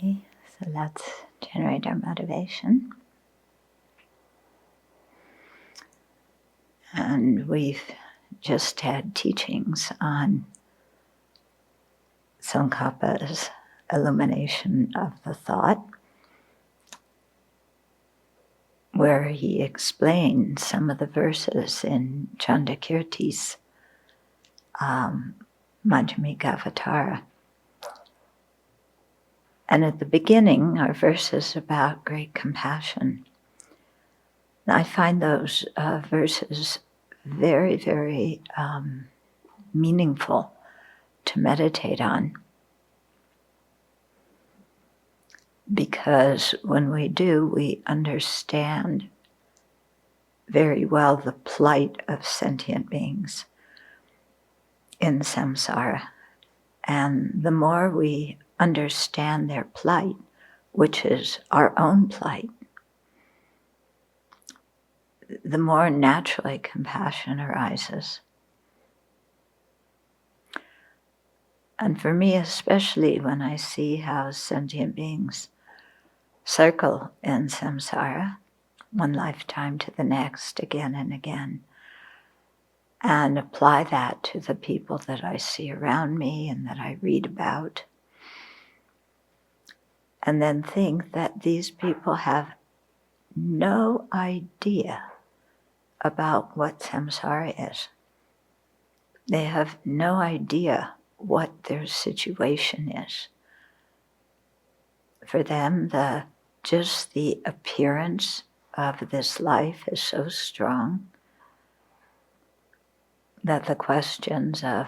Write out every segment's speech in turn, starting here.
Okay, so let's generate our motivation. And we've just had teachings on Tsongkhapa's illumination of the thought, where he explained some of the verses in Chandakirti's Madhyamikavatara. And at the beginning are verses about great compassion. And I find those verses very, very meaningful to meditate on. Because when we do, we understand very well the plight of sentient beings in samsara. And the more we understand their plight, which is our own plight, the more naturally compassion arises. And for me, especially when I see how sentient beings circle in samsara, one lifetime to the next, again and again, and apply that to the people that I see around me and that I read about, and then think that these people have no idea about what samsara is. They have no idea what their situation is. For them, just the appearance of this life is so strong that the questions of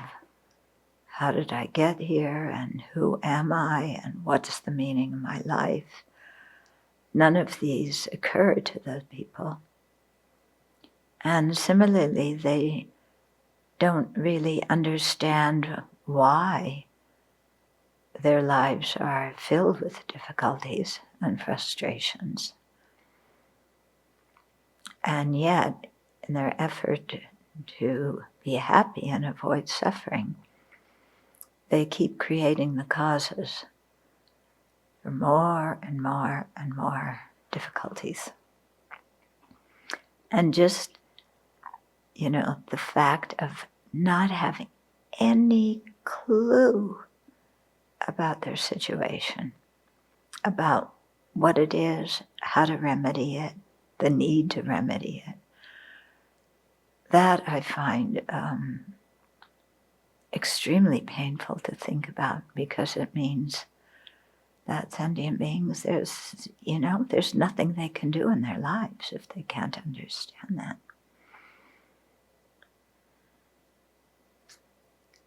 how did I get here and who am I and what's the meaning of my life, none of these occur to those people. And similarly, they don't really understand why their lives are filled with difficulties and frustrations. And yet, in their effort to be happy and avoid suffering, they keep creating the causes for more and more and more difficulties. And just, the fact of not having any clue about their situation, about what it is, how to remedy it, the need to remedy it, that I find extremely painful to think about, because it means that sentient beings, there's nothing they can do in their lives if they can't understand that.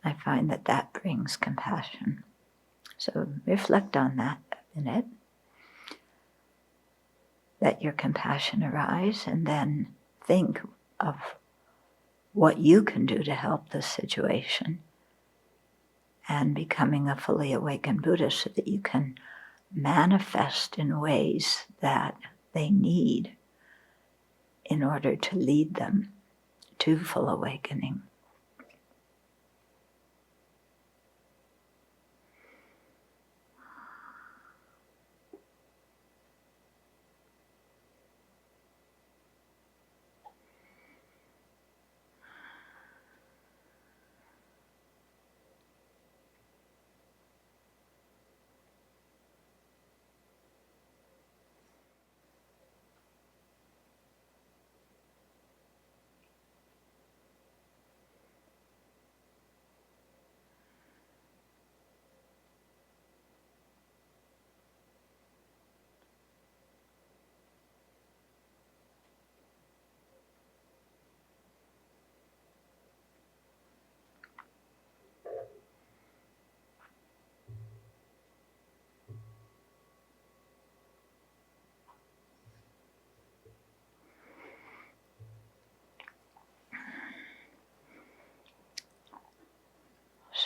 I find that brings compassion. So reflect on that a minute. Let your compassion arise, and then think of what you can do to help this situation and becoming a fully awakened Buddhist, so that you can manifest in ways that they need in order to lead them to full awakening.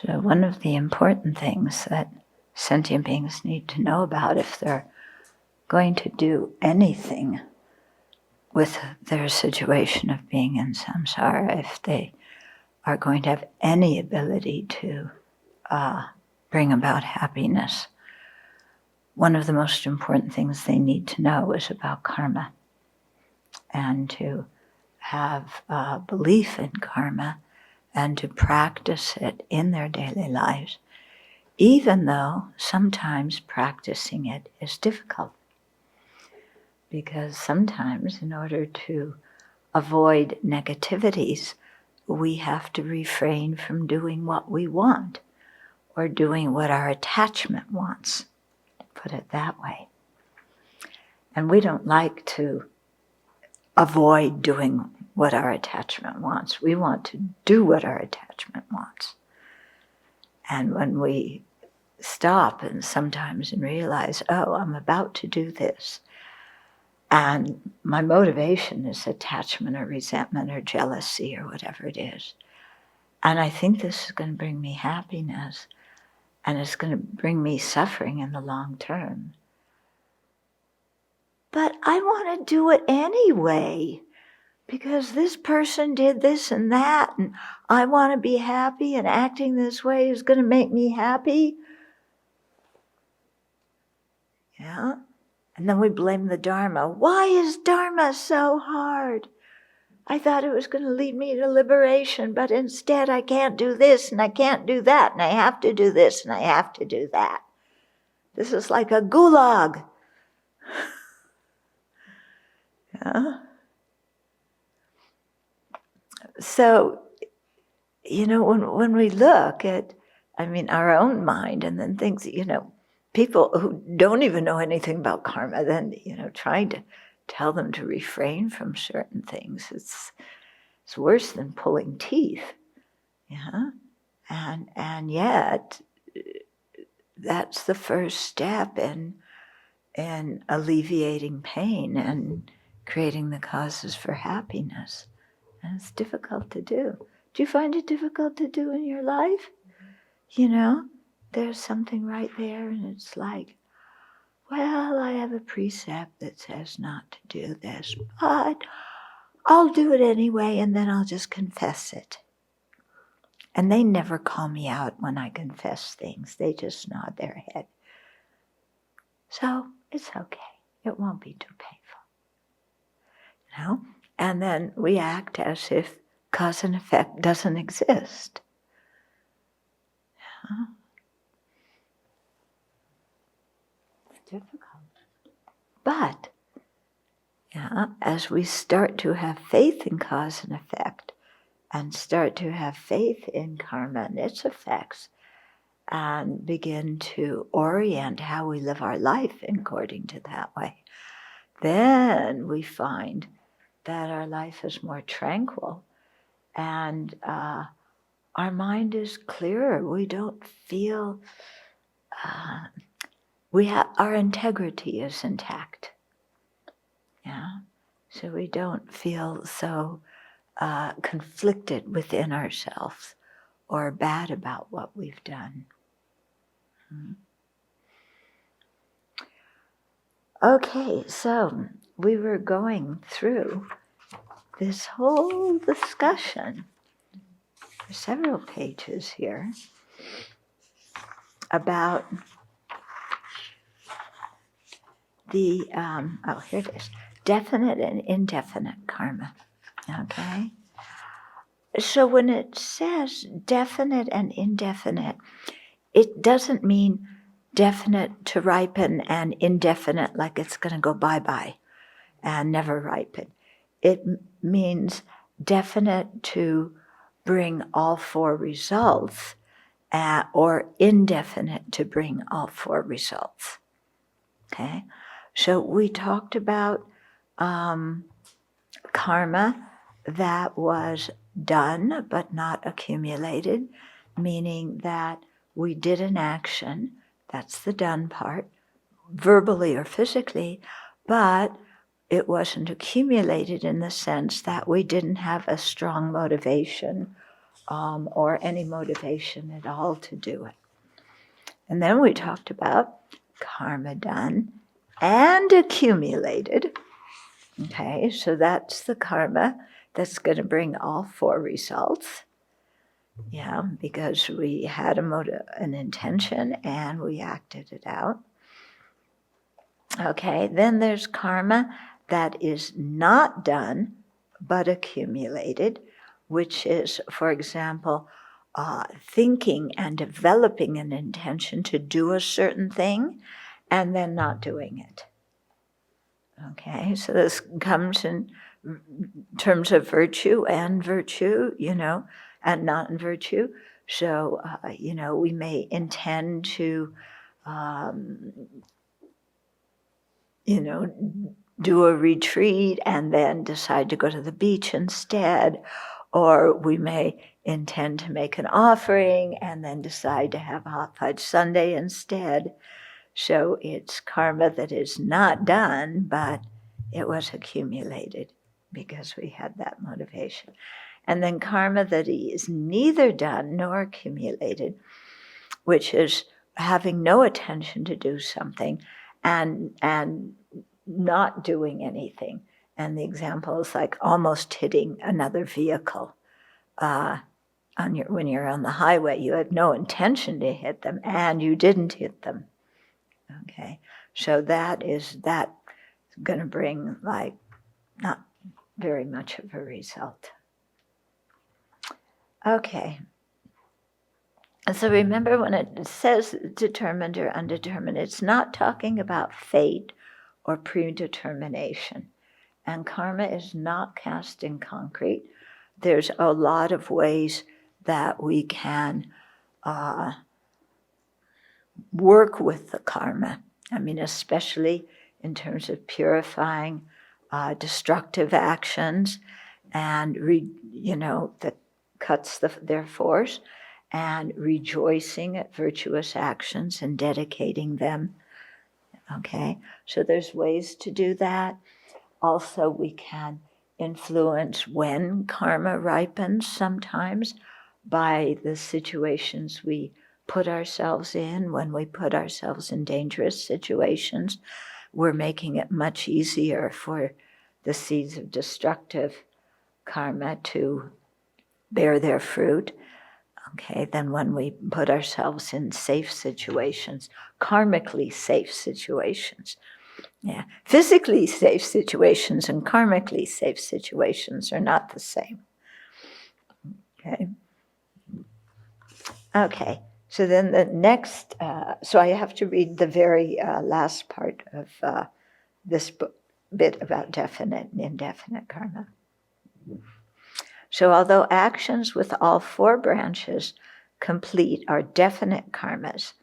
So one of the important things that sentient beings need to know about, if they're going to do anything with their situation of being in samsara, if they are going to have any ability to bring about happiness, one of the most important things they need to know is about karma, and to have a belief in karma and to practice it in their daily lives, even though sometimes practicing it is difficult. Because sometimes, in order to avoid negativities, we have to refrain from doing what we want or doing what our attachment wants, put it that way. And we don't like to avoid doing what our attachment wants. We want to do what our attachment wants. And when we stop and sometimes realize, oh, I'm about to do this, and my motivation is attachment or resentment or jealousy or whatever it is, and I think this is going to bring me happiness, and it's going to bring me suffering in the long term. But I want to do it anyway, because this person did this and that, and I want to be happy, and acting this way is going to make me happy. Yeah? And then we blame the Dharma. Why is Dharma so hard? I thought it was going to lead me to liberation, but instead I can't do this, and I can't do that, and I have to do this, and I have to do that. This is like a gulag. Yeah? So, when we look at, our own mind, and then things, people who don't even know anything about karma, then, trying to tell them to refrain from certain things, it's worse than pulling teeth. Yeah? And yet, that's the first step in alleviating pain and creating the causes for happiness. And it's difficult to do. Do you find it difficult to do in your life? There's something right there, and it's like, well, I have a precept that says not to do this, but I'll do it anyway, and then I'll just confess it. And they never call me out when I confess things. They just nod their head. So it's okay. It won't be too painful. And then we act as if cause and effect doesn't exist. It's difficult. But as we start to have faith in cause and effect, and start to have faith in karma and its effects, and begin to orient how we live our life according to that way, then we find that our life is more tranquil, and our mind is clearer. We don't feel, our integrity is intact. Yeah, so we don't feel so conflicted within ourselves or bad about what we've done. Okay, so we were going through this whole discussion for several pages here about the, here it is, definite and indefinite karma. Okay? So when it says definite and indefinite, it doesn't mean definite to ripen and indefinite, like it's going to go bye-bye and never ripen. It means definite to bring all four results, or indefinite to bring all four results. Okay? So we talked about karma that was done but not accumulated, meaning that we did an action, that's the done part, verbally or physically, but it wasn't accumulated in the sense that we didn't have a strong motivation or any motivation at all to do it. And then we talked about karma done and accumulated. Okay, so that's the karma that's going to bring all four results. Yeah, because we had an intention and we acted it out. Okay, then there's karma that is not done but accumulated, which is, for example, thinking and developing an intention to do a certain thing and then not doing it. Okay, so this comes in terms of virtue, and non-virtue. So, we may intend to, do a retreat and then decide to go to the beach instead, or we may intend to make an offering and then decide to have a hot fudge sundae instead. So it's karma that is not done, but it was accumulated because we had that motivation. And then karma that is neither done nor accumulated, which is having no attention to do something and not doing anything. And the example is like almost hitting another vehicle. When you're on the highway, you had no intention to hit them, and you didn't hit them. Okay, so that's going to bring not very much of a result. Okay. And so remember, when it says determined or undetermined, it's not talking about fate or predetermination. And karma is not cast in concrete. There's a lot of ways that we can work with the karma. I mean, especially in terms of purifying destructive actions and, that cuts their force, and rejoicing at virtuous actions and dedicating them. Okay, so there's ways to do that. Also, we can influence when karma ripens sometimes by the situations we put ourselves in. When we put ourselves in dangerous situations, we're making it much easier for the seeds of destructive karma to bear their fruit. Okay, then when we put ourselves in safe situations, karmically safe situations. Yeah, physically safe situations and karmically safe situations are not the same. Okay, so then the next, so I have to read the very last part of this bit about definite and indefinite karma. So although actions with all four branches complete are definite karmas,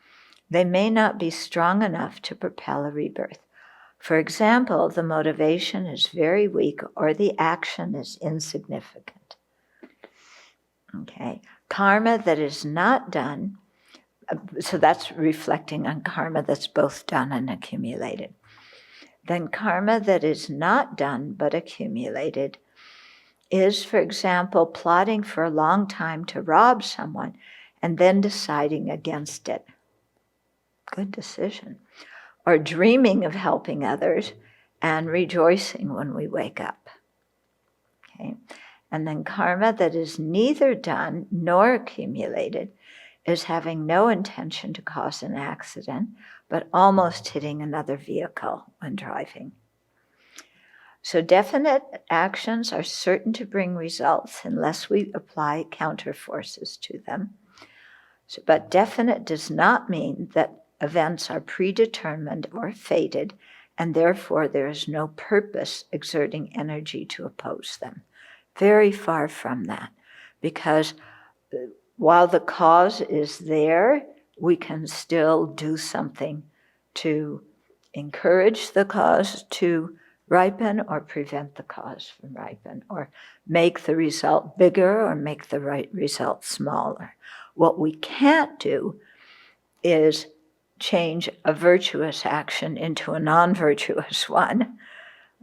they may not be strong enough to propel a rebirth. For example, the motivation is very weak or the action is insignificant. Okay, karma that is not done, so that's reflecting on karma that's both done and accumulated. Then karma that is not done but accumulated is, for example, plotting for a long time to rob someone and then deciding against it. Good decision. Or dreaming of helping others and rejoicing when we wake up. Okay. And then karma that is neither done nor accumulated is having no intention to cause an accident, but almost hitting another vehicle when driving. So definite actions are certain to bring results unless we apply counter forces to them. But definite does not mean that events are predetermined or fated, and therefore there is no purpose exerting energy to oppose them. Very far from that, because while the cause is there, we can still do something to encourage the cause to ripen or prevent the cause from ripen, or make the result bigger or make the right result smaller. What we can't do is change a virtuous action into a non-virtuous one,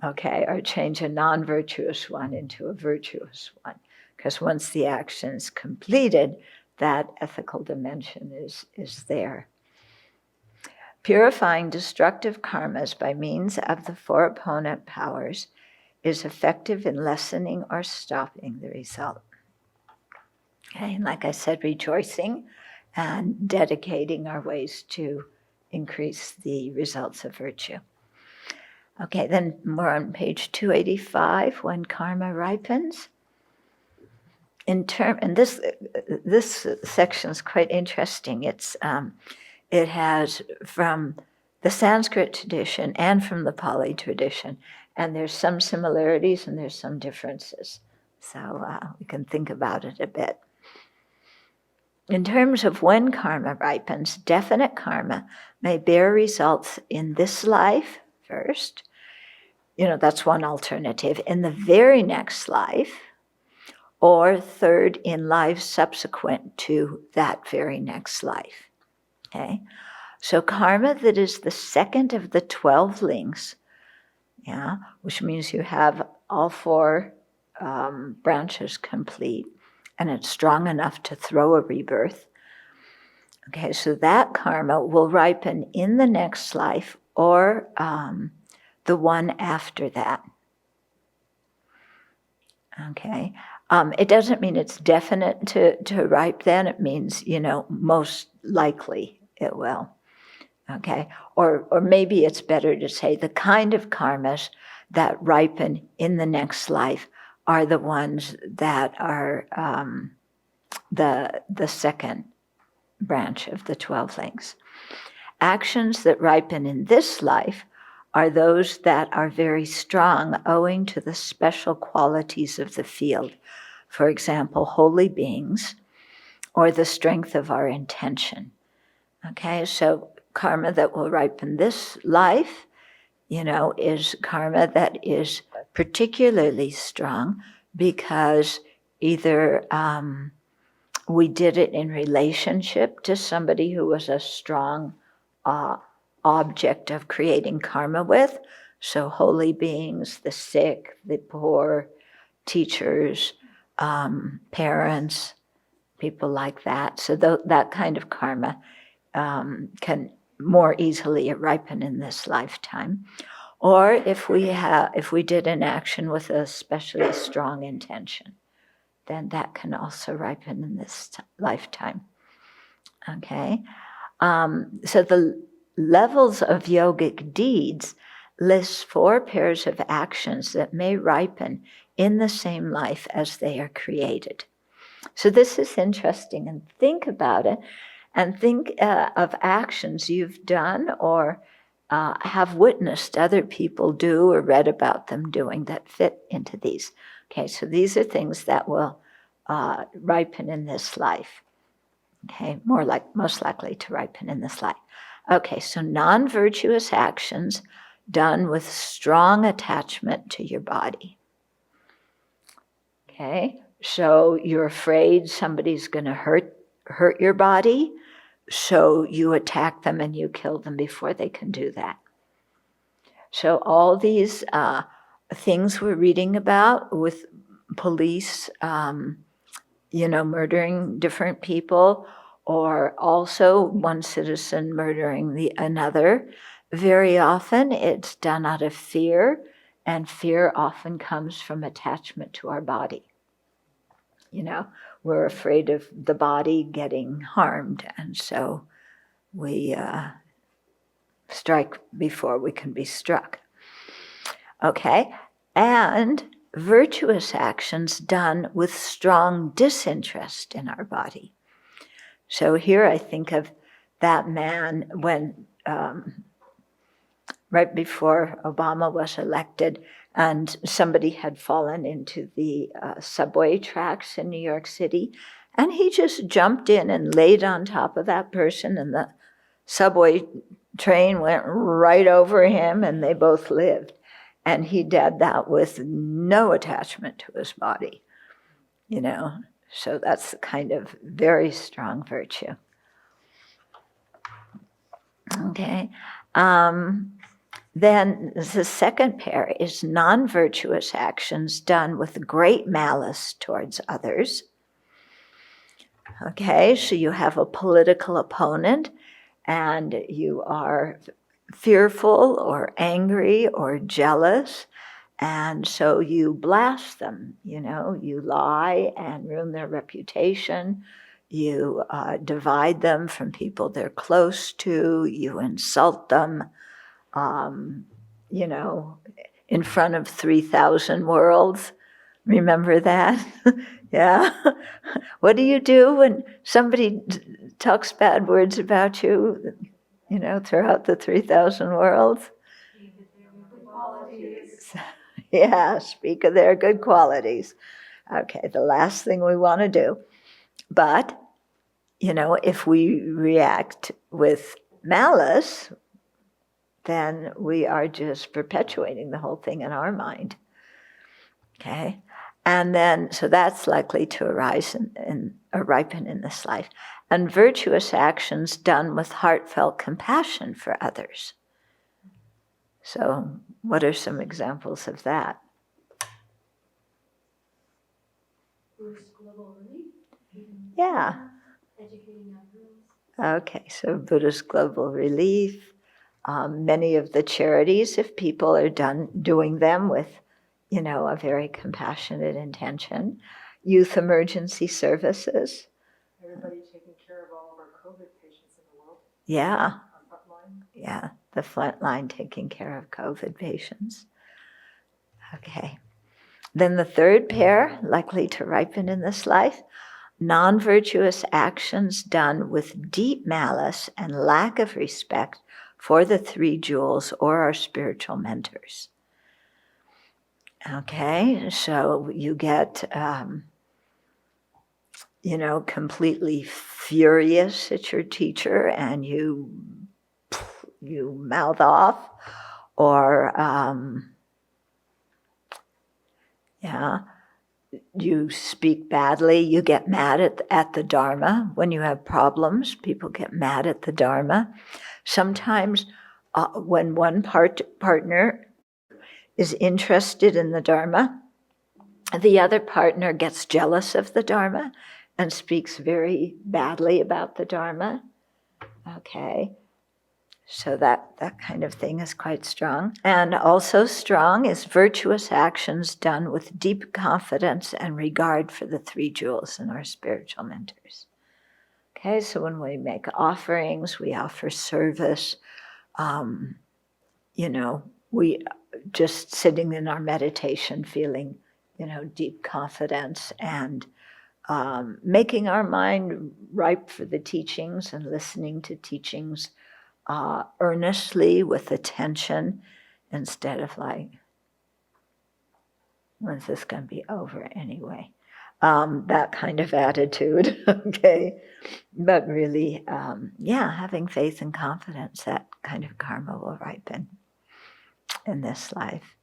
okay, or change a non-virtuous one into a virtuous one. Because once the action is completed, that ethical dimension is there. Purifying destructive karmas by means of the four opponent powers is effective in lessening or stopping the result. Okay, and like I said, rejoicing and dedicating are ways to increase the results of virtue. Okay, then we're on page 285, when karma ripens. And this section is quite interesting. It has from the Sanskrit tradition and from the Pali tradition, and there's some similarities and there's some differences. So we can think about it a bit. In terms of when karma ripens, definite karma may bear results in this life first. That's one alternative. In the very next life, or third, in lives subsequent to that very next life. Okay? So karma that is the second of the 12 links, which means you have all 4 branches complete, and it's strong enough to throw a rebirth. Okay, so that karma will ripen in the next life or the one after that. Okay, it doesn't mean it's definite to ripe then. It means, most likely it will. Okay, or maybe it's better to say the kind of karmas that ripen in the next life are the ones that are the second branch of the 12 links. Actions that ripen in this life are those that are very strong owing to the special qualities of the field. For example, holy beings, or the strength of our intention. Okay, so karma that will ripen this life, is karma that is particularly strong because either we did it in relationship to somebody who was a strong object of creating karma with. So holy beings, the sick, the poor, teachers, parents, people like that. So that kind of karma can more easily ripen in this lifetime. Or if we did an action with a especially strong intention, then that can also ripen in this lifetime. Okay, so the levels of yogic deeds lists 4 pairs of actions that may ripen in the same life as they are created. So this is interesting, and think about it, and think of actions you've done or have witnessed other people do or read about them doing that fit into these. Okay, so these are things that will ripen in this life. Okay, most likely to ripen in this life. Okay, so non-virtuous actions done with strong attachment to your body. Okay, so you're afraid somebody's going to hurt your body, so you attack them and you kill them before they can do that. So all these things we're reading about with police, murdering different people, or also one citizen murdering another, very often it's done out of fear, and fear often comes from attachment to our body. We're afraid of the body getting harmed, and so we strike before we can be struck. Okay, and virtuous actions done with strong disinterest in our body. So here I think of that man when right before Obama was elected, and somebody had fallen into the subway tracks in New York City, and he just jumped in and laid on top of that person, and the subway train went right over him, and they both lived. And he did that with no attachment to his body, So that's kind of very strong virtue. Okay. Then the second pair is non-virtuous actions done with great malice towards others. Okay, so you have a political opponent and you are fearful or angry or jealous, and so you blast them, you lie and ruin their reputation, you divide them from people they're close to, you insult them, in front of 3,000 worlds. Remember that? Yeah. What do you do when somebody talks bad words about you, throughout the 3,000 worlds? Yeah, speak of their good qualities. Okay, the last thing we want to do. But, if we react with malice, then we are just perpetuating the whole thing in our mind. Okay? And then, so that's likely to arise or ripen in this life. And virtuous actions done with heartfelt compassion for others. So, what are some examples of that? Buddhist global relief. Yeah. Educating others. Okay, so Buddhist global relief. Many of the charities, if people are doing them with, a very compassionate intention. Youth emergency services. Everybody taking care of all of our COVID patients in the world. Yeah. On front line. Yeah, the front line taking care of COVID patients. Okay. Then the third pair, likely to ripen in this life, non-virtuous actions done with deep malice and lack of respect for the three jewels or our spiritual mentors. Okay, so you get, completely furious at your teacher and you mouth off, or you speak badly, you get mad at the Dharma. When you have problems, people get mad at the Dharma. Sometimes when one partner is interested in the Dharma, the other partner gets jealous of the Dharma and speaks very badly about the Dharma. Okay. So that kind of thing is quite strong. And also strong is virtuous actions done with deep confidence and regard for the three jewels in our spiritual mentors. Okay, so when we make offerings, we offer service, we just sitting in our meditation feeling, deep confidence and making our mind ripe for the teachings and listening to teachings earnestly with attention instead of like, when's this going to be over anyway? That kind of attitude, okay? But really, having faith and confidence, that kind of karma will ripen in this life.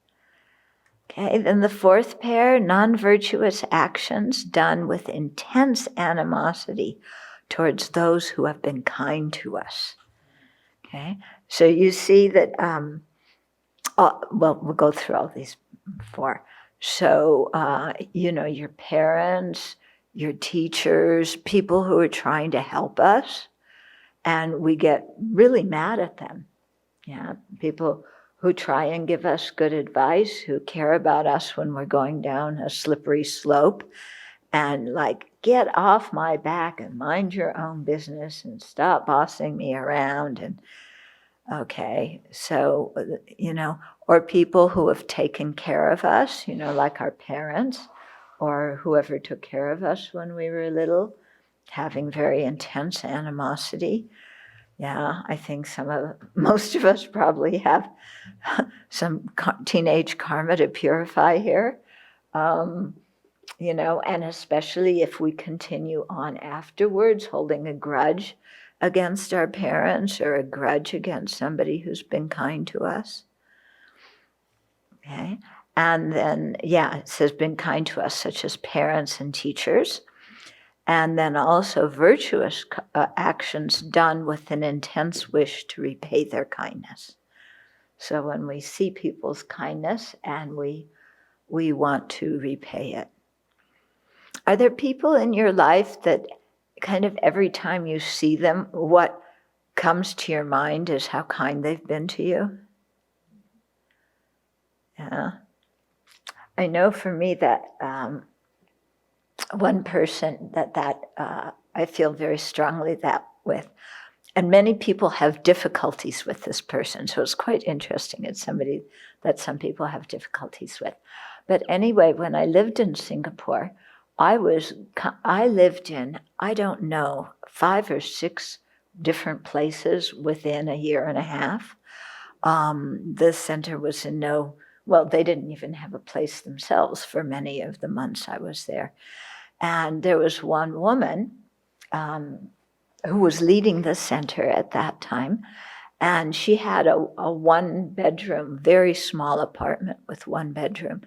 Okay, then the fourth pair, non-virtuous actions done with intense animosity towards those who have been kind to us. Okay, so you see that, we'll go through all these four. So, your parents, your teachers, people who are trying to help us, and we get really mad at them. Yeah, people who try and give us good advice, who care about us when we're going down a slippery slope, and like, get off my back and mind your own business and stop bossing me around. And okay, so, or people who have taken care of us, like our parents or whoever took care of us when we were little, having very intense animosity. Yeah, I think most of us probably have some teenage karma to purify here. And especially if we continue on afterwards holding a grudge against our parents or a grudge against somebody who's been kind to us. Okay, and then, it says been kind to us, such as parents and teachers. And then also virtuous actions done with an intense wish to repay their kindness. So when we see people's kindness and we want to repay it. Are there people in your life that kind of every time you see them, what comes to your mind is how kind they've been to you? Yeah. I know for me that one person that I feel very strongly that with and many people have difficulties with this person. So it's quite interesting. It's somebody that some people have difficulties with. But anyway, when I lived in Singapore, I lived in, I don't know, 5 or 6 different places within a year and a half. The center was in they didn't even have a place themselves for many of the months I was there. And there was one woman who was leading the center at that time, and she had a 1-bedroom, very small apartment with 1 bedroom.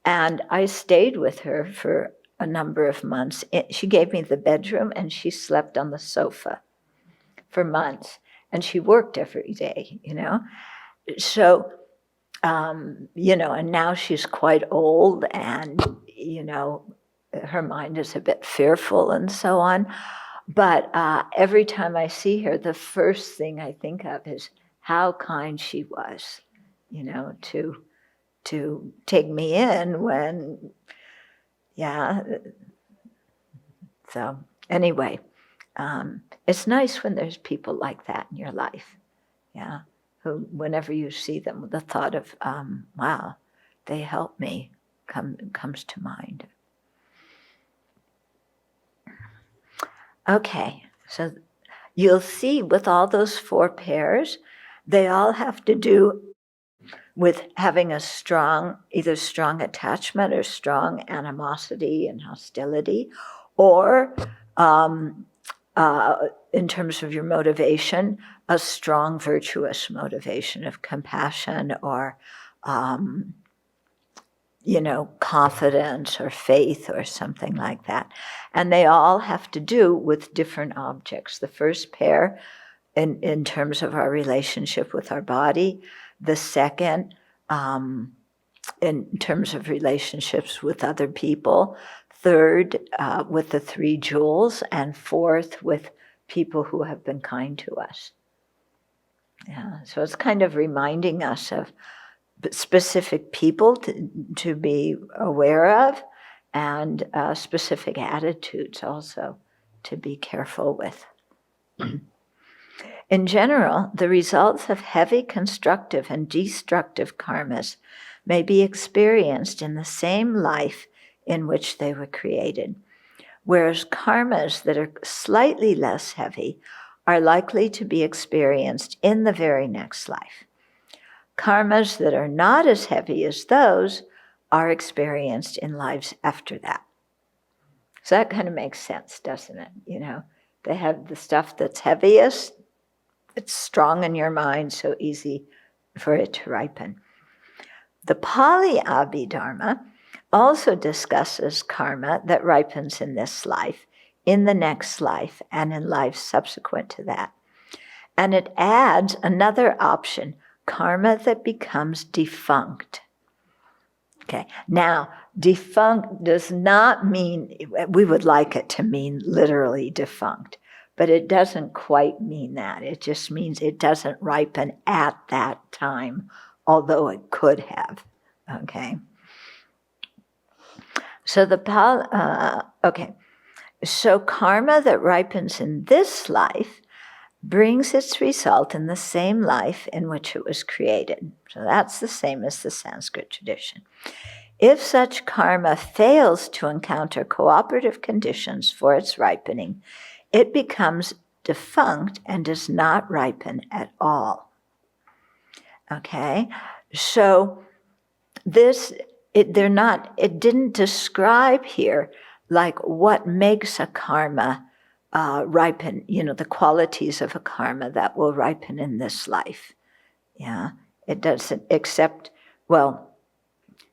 And I stayed with her for a number of months. She gave me the bedroom, and she slept on the sofa for months. And she worked every day, So, and now she's quite old, and, her mind is a bit fearful and so on. But every time I see her, the first thing I think of is how kind she was, to take me in when, So anyway, it's nice when there's people like that in your life, who, whenever you see them, the thought of, wow, they help me comes to mind. Okay, so you'll see with all those 4 pairs, they all have to do with having a either strong attachment or strong animosity and hostility, or in terms of your motivation, a strong virtuous motivation of compassion or confidence or faith or something like that. And they all have to do with different objects. The first pair in terms of our relationship with our body, the second in terms of relationships with other people, third with the 3 jewels, and fourth with people who have been kind to us. So it's kind of reminding us of specific people to be aware of, and specific attitudes also to be careful with. In general, the results of heavy constructive and destructive karmas may be experienced in the same life in which they were created, whereas karmas that are slightly less heavy are likely to be experienced in the very next life. Karmas that are not as heavy as those are experienced in lives after that. So that kind of makes sense, doesn't it? They have the stuff that's heaviest, it's strong in your mind, so easy for it to ripen. The Pali Abhidharma also discusses karma that ripens in this life, in the next life, and in life subsequent to that. And it adds another option, karma that becomes defunct. Okay, now, defunct does not mean, we would like it to mean literally defunct, but it doesn't quite mean that. It just means it doesn't ripen at that time, although it could have. Okay. So so karma that ripens in this life brings its result in the same life in which it was created. So that's the same as the Sanskrit tradition. If such karma fails to encounter cooperative conditions for its ripening, it becomes defunct and does not ripen at all. Okay, so it didn't describe here like what makes a karma ripen, the qualities of a karma that will ripen in this life. It doesn't, except,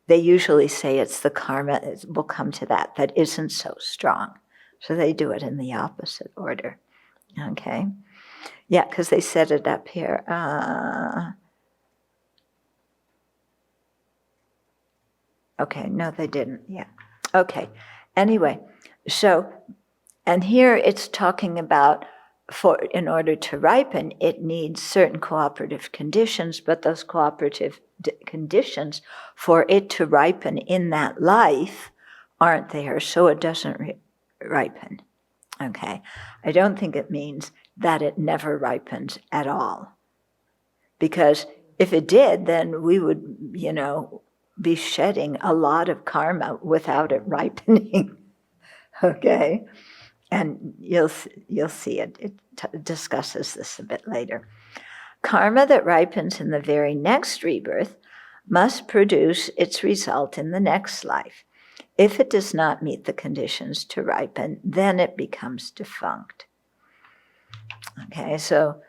they usually say it's the karma, we'll come to that isn't so strong. So they do it in the opposite order. Okay? Yeah, because they set it up here. Okay, no, they didn't. Yeah. Okay. Anyway, so, and here it's talking about in order to ripen, it needs certain cooperative conditions, but those cooperative conditions for it to ripen in that life aren't there, so it doesn't ripen. Okay. I don't think it means that it never ripens at all. Because if it did, then we would, be shedding a lot of karma without it ripening. Okay? And you'll see it. It discusses this a bit later. Karma that ripens in the very next rebirth must produce its result in the next life. If it does not meet the conditions to ripen, then it becomes defunct. Okay, so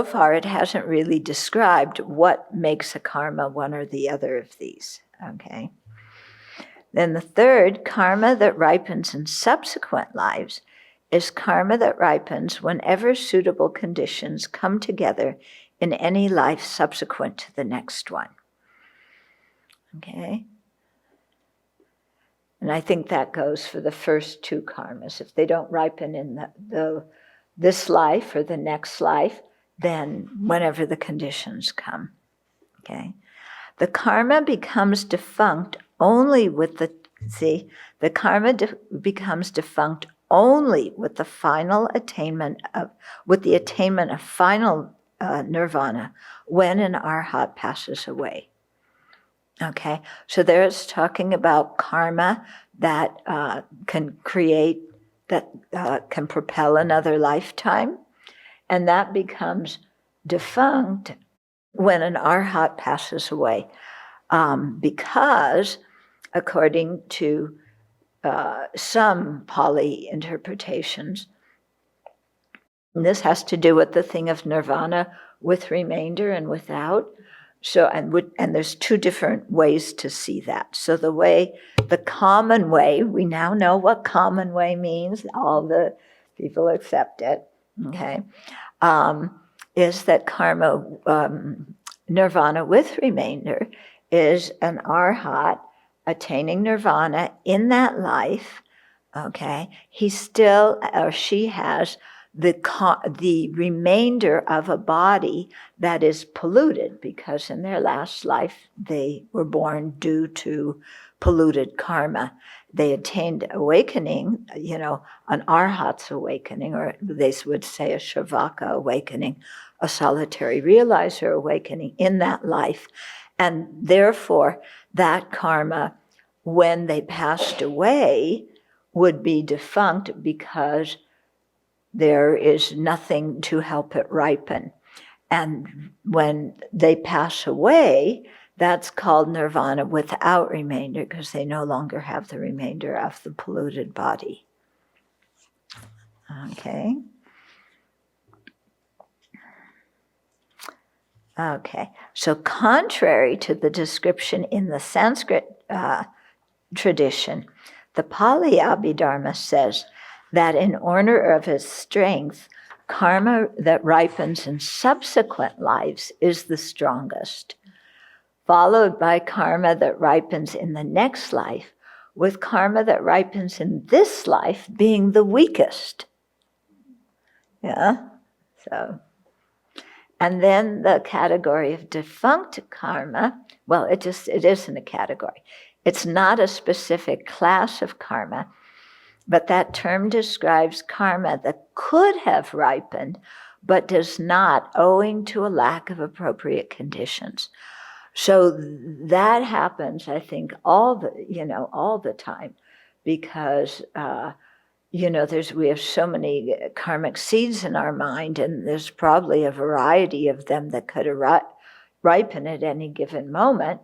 far it hasn't really described what makes a karma one or the other of these. Okay. Then the third, karma that ripens in subsequent lives, is karma that ripens whenever suitable conditions come together in any life subsequent to the next one. Okay? And I think that goes for the first two karmas. If they don't ripen in this life or the next life, then whenever the conditions come. Okay? The karma becomes defunct only with the becomes defunct only with the final attainment of final nirvana when an arhat passes away. Okay, so there it's talking about karma that can propel another lifetime, and that becomes defunct when an arhat passes away, because according to some Pali interpretations, this has to do with the thing of nirvana with remainder and without. So, and there's two different ways to see that. So the common way, we now know what common way means, all the people accept it, okay, is that karma, nirvana with remainder, is an arhat attaining nirvana in that life, okay, he still or she has the remainder of a body that is polluted, because in their last life they were born due to polluted karma. They attained awakening, an arhat's awakening, or they would say a Shravaka awakening, a solitary realizer awakening in that life. And therefore, that karma, when they passed away, would be defunct because there is nothing to help it ripen. And when they pass away, that's called nirvana without remainder, because they no longer have the remainder of the polluted body. Okay. Okay, so contrary to the description in the Sanskrit tradition, the Pali Abhidharma says that in order of its strength, karma that ripens in subsequent lives is the strongest, followed by karma that ripens in the next life, with karma that ripens in this life being the weakest. Yeah, so... And then the category of defunct karma, well, it isn't a category. It's not a specific class of karma, but that term describes karma that could have ripened, but does not, owing to a lack of appropriate conditions. So that happens, I think, all the time, because we have so many karmic seeds in our mind, and there's probably a variety of them that could ripen at any given moment,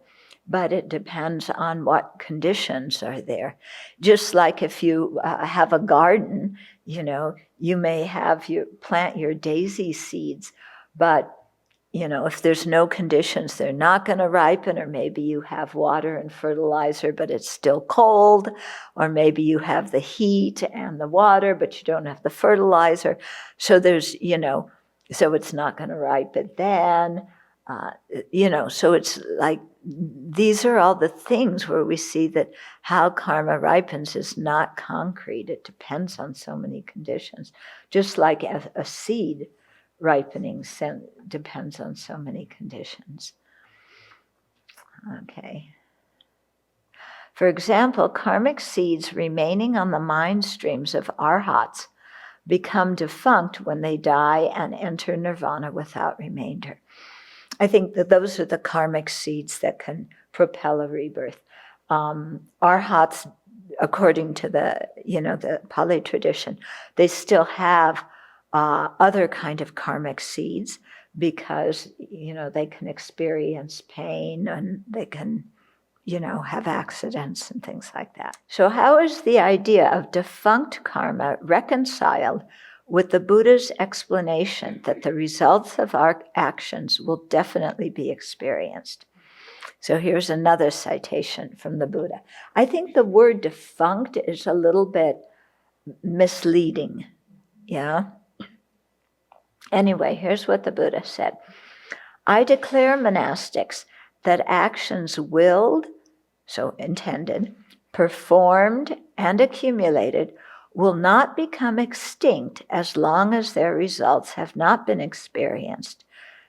but it depends on what conditions are there. Just like if you have a garden, you may plant your daisy seeds, but if there's no conditions, they're not going to ripen, or maybe you have water and fertilizer, but it's still cold, or maybe you have the heat and the water, but you don't have the fertilizer. So there's, so it's not going to ripen then, so it's like, these are all the things where we see that how karma ripens is not concrete. It depends on so many conditions, just like a seed ripening depends on so many conditions. Okay. For example, karmic seeds remaining on the mind streams of arhats become defunct when they die and enter nirvana without remainder. I think that those are the karmic seeds that can propel a rebirth. Arhats, according to the Pali tradition, they still have other kind of karmic seeds because, they can experience pain and they can, have accidents and things like that. So how is the idea of defunct karma reconciled with the Buddha's explanation that the results of our actions will definitely be experienced? So here's another citation from the Buddha. I think the word defunct is a little bit misleading, yeah? Anyway, here's what the Buddha said. I declare, monastics, that actions willed, so intended, performed, and accumulated will not become extinct as long as their results have not been experienced,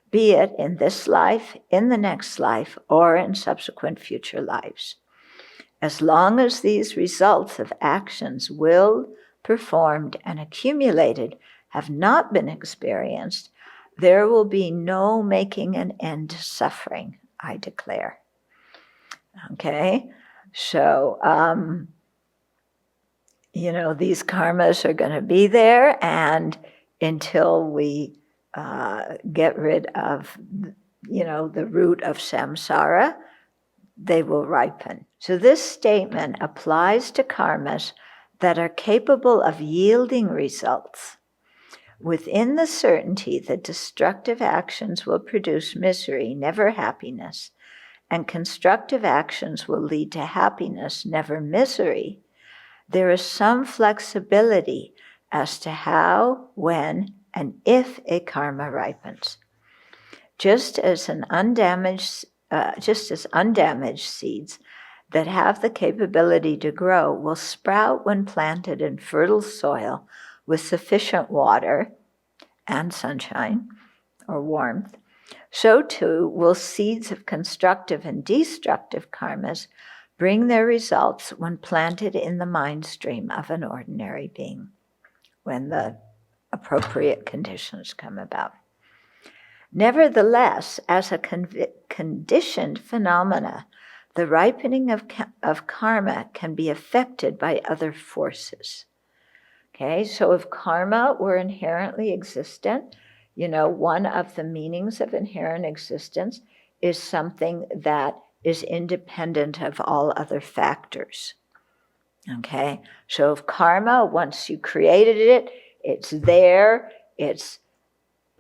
be it in this life, in the next life, or in subsequent future lives. As long as these results of actions willed, performed, and accumulated have not been experienced, there will be no making an end to suffering, I declare. Okay, so, these karmas are going to be there, and until we get rid of, the root of samsara, they will ripen. So this statement applies to karmas that are capable of yielding results within the certainty that destructive actions will produce misery, never happiness, and constructive actions will lead to happiness, never misery. There is some flexibility as to how, when, and if a karma ripens. Just as undamaged seeds that have the capability to grow will sprout when planted in fertile soil with sufficient water and sunshine or warmth, so too will seeds of constructive and destructive karmas bring their results when planted in the mind stream of an ordinary being, when the appropriate conditions come about. Nevertheless, as a conditioned phenomena, the ripening of karma can be affected by other forces. Okay, so if karma were inherently existent, one of the meanings of inherent existence is something that is independent of all other factors. Okay, so if karma, once you created it, it's there, it's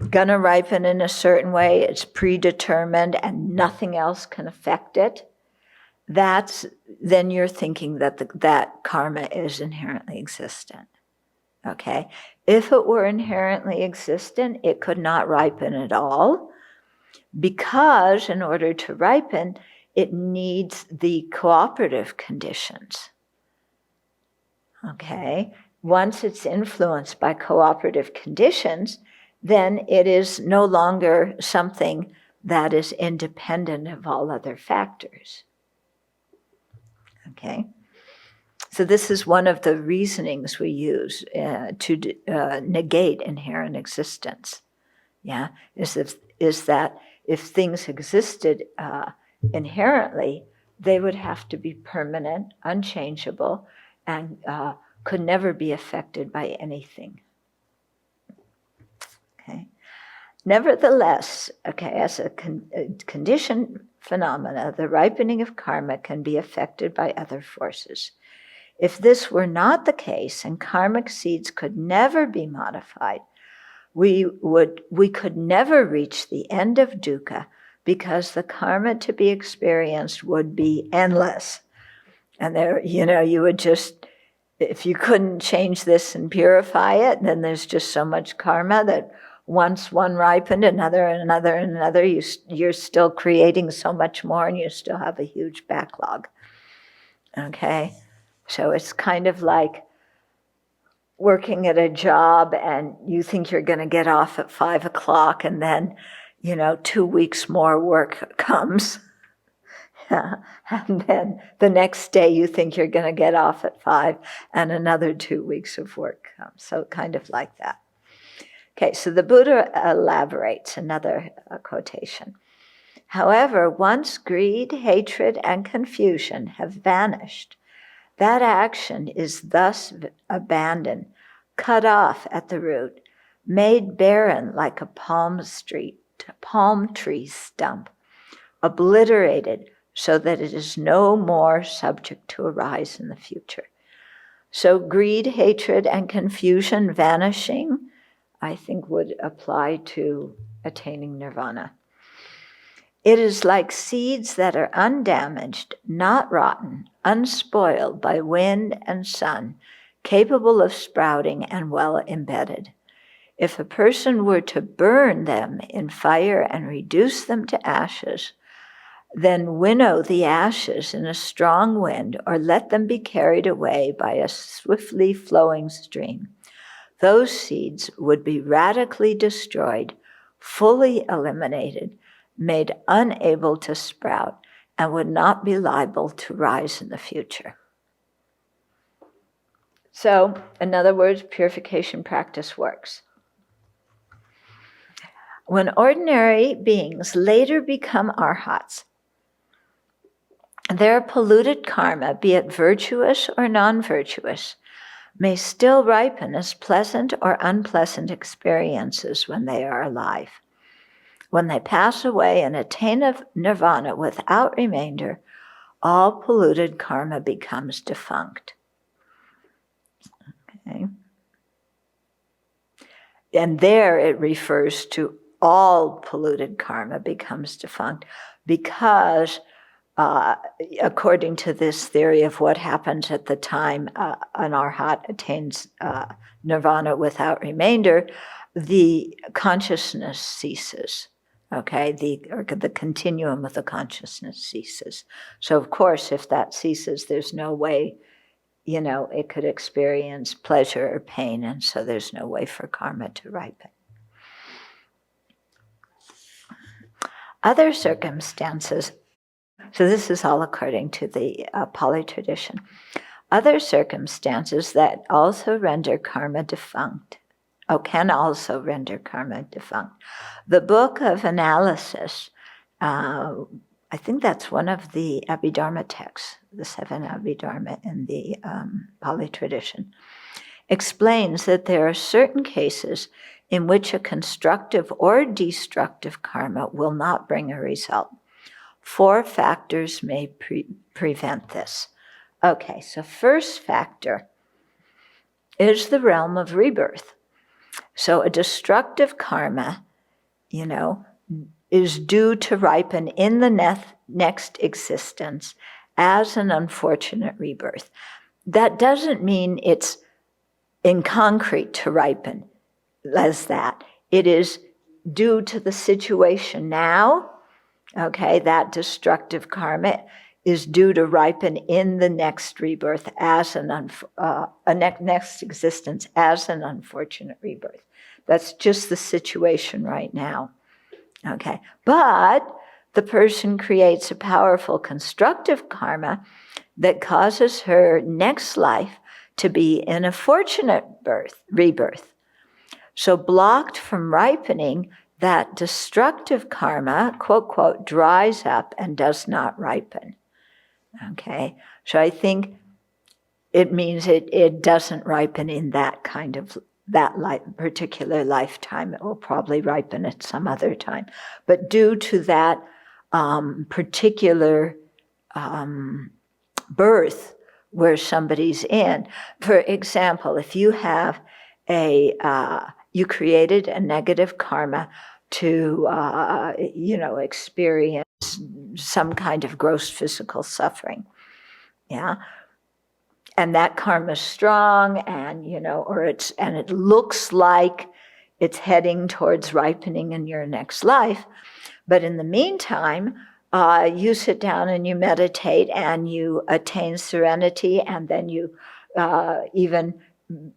gonna ripen in a certain way, it's predetermined and nothing else can affect it, then you're thinking that karma is inherently existent. Okay, if it were inherently existent, it could not ripen at all, because in order to ripen, it needs the cooperative conditions. Okay, once it's influenced by cooperative conditions, then it is no longer something that is independent of all other factors. Okay, so this is one of the reasonings we use to negate inherent existence. Yeah, is that if things existed inherently, they would have to be permanent, unchangeable, and could never be affected by anything. Okay. Nevertheless, as a conditioned phenomena, the ripening of karma can be affected by other forces. If this were not the case, and karmic seeds could never be modified, we could never reach the end of dukkha, because the karma to be experienced would be endless. And there, you would just, if you couldn't change this and purify it, then there's just so much karma that once one ripened, another and another and another, you're still creating so much more, and you still have a huge backlog. Okay? So it's kind of like working at a job and you think you're going to get off at 5 o'clock, and then, 2 weeks more work comes. And then the next day you think you're going to get off at 5, and another 2 weeks of work comes. So kind of like that. Okay, so the Buddha elaborates, another quotation. However, once greed, hatred, and confusion have vanished, that action is thus abandoned, cut off at the root, made barren like a palm tree stump, obliterated so that it is no more subject to arise in the future. So greed, hatred, and confusion vanishing, I think, would apply to attaining nirvana. It is like seeds that are undamaged, not rotten, unspoiled by wind and sun, capable of sprouting and well embedded. If a person were to burn them in fire and reduce them to ashes, then winnow the ashes in a strong wind or let them be carried away by a swiftly flowing stream, those seeds would be radically destroyed, fully eliminated, made unable to sprout, and would not be liable to rise in the future. So, in other words, purification practice works. When ordinary beings later become arhats, their polluted karma, be it virtuous or non-virtuous, may still ripen as pleasant or unpleasant experiences when they are alive. When they pass away and attain of nirvana without remainder, all polluted karma becomes defunct. Okay. And there it refers to all polluted karma becomes defunct because according to this theory of what happens at the time an arhat attains nirvana without remainder, the consciousness ceases. Okay, the continuum of the consciousness ceases. So of course, if that ceases, there's no way, it could experience pleasure or pain, and so there's no way for karma to ripen. Other circumstances, so this is all according to the Pali tradition, other circumstances that also render karma defunct, can also render karma defunct. The book of analysis, I think that's one of the Abhidharma texts, the 7 Abhidharma in the Pali tradition, explains that there are certain cases in which a constructive or destructive karma will not bring a result. 4 factors may prevent this. Okay, so first factor is the realm of rebirth. So a destructive karma, is due to ripen in the next existence as an unfortunate rebirth. That doesn't mean it's in concrete to ripen as that. It is due to the situation now. Okay, that destructive karma is due to ripen in the next rebirth as next existence as an unfortunate rebirth. That's just the situation right now. Okay, but the person creates a powerful constructive karma that causes her next life to be in a fortunate rebirth. So blocked from ripening, that destructive karma, quote, quote, dries up and does not ripen. Okay, so I think it means it doesn't ripen in that kind of, particular lifetime. It will probably ripen at some other time. But due to that particular birth where somebody's in, for example, if you have you created a negative karma to, experience some kind of gross physical suffering, yeah? And that karma is strong and, and it looks like it's heading towards ripening in your next life. But in the meantime, you sit down and you meditate and you attain serenity, and then you even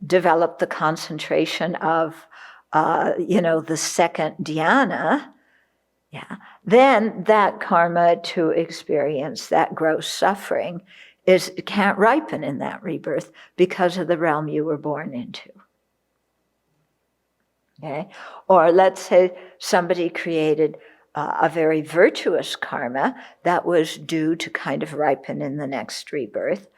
develop the concentration of, the second dhyana, Yeah. Then that karma to experience that gross suffering can't ripen in that rebirth because of the realm you were born into. Okay? Or let's say somebody created a very virtuous karma that was due to kind of ripen in the next rebirth.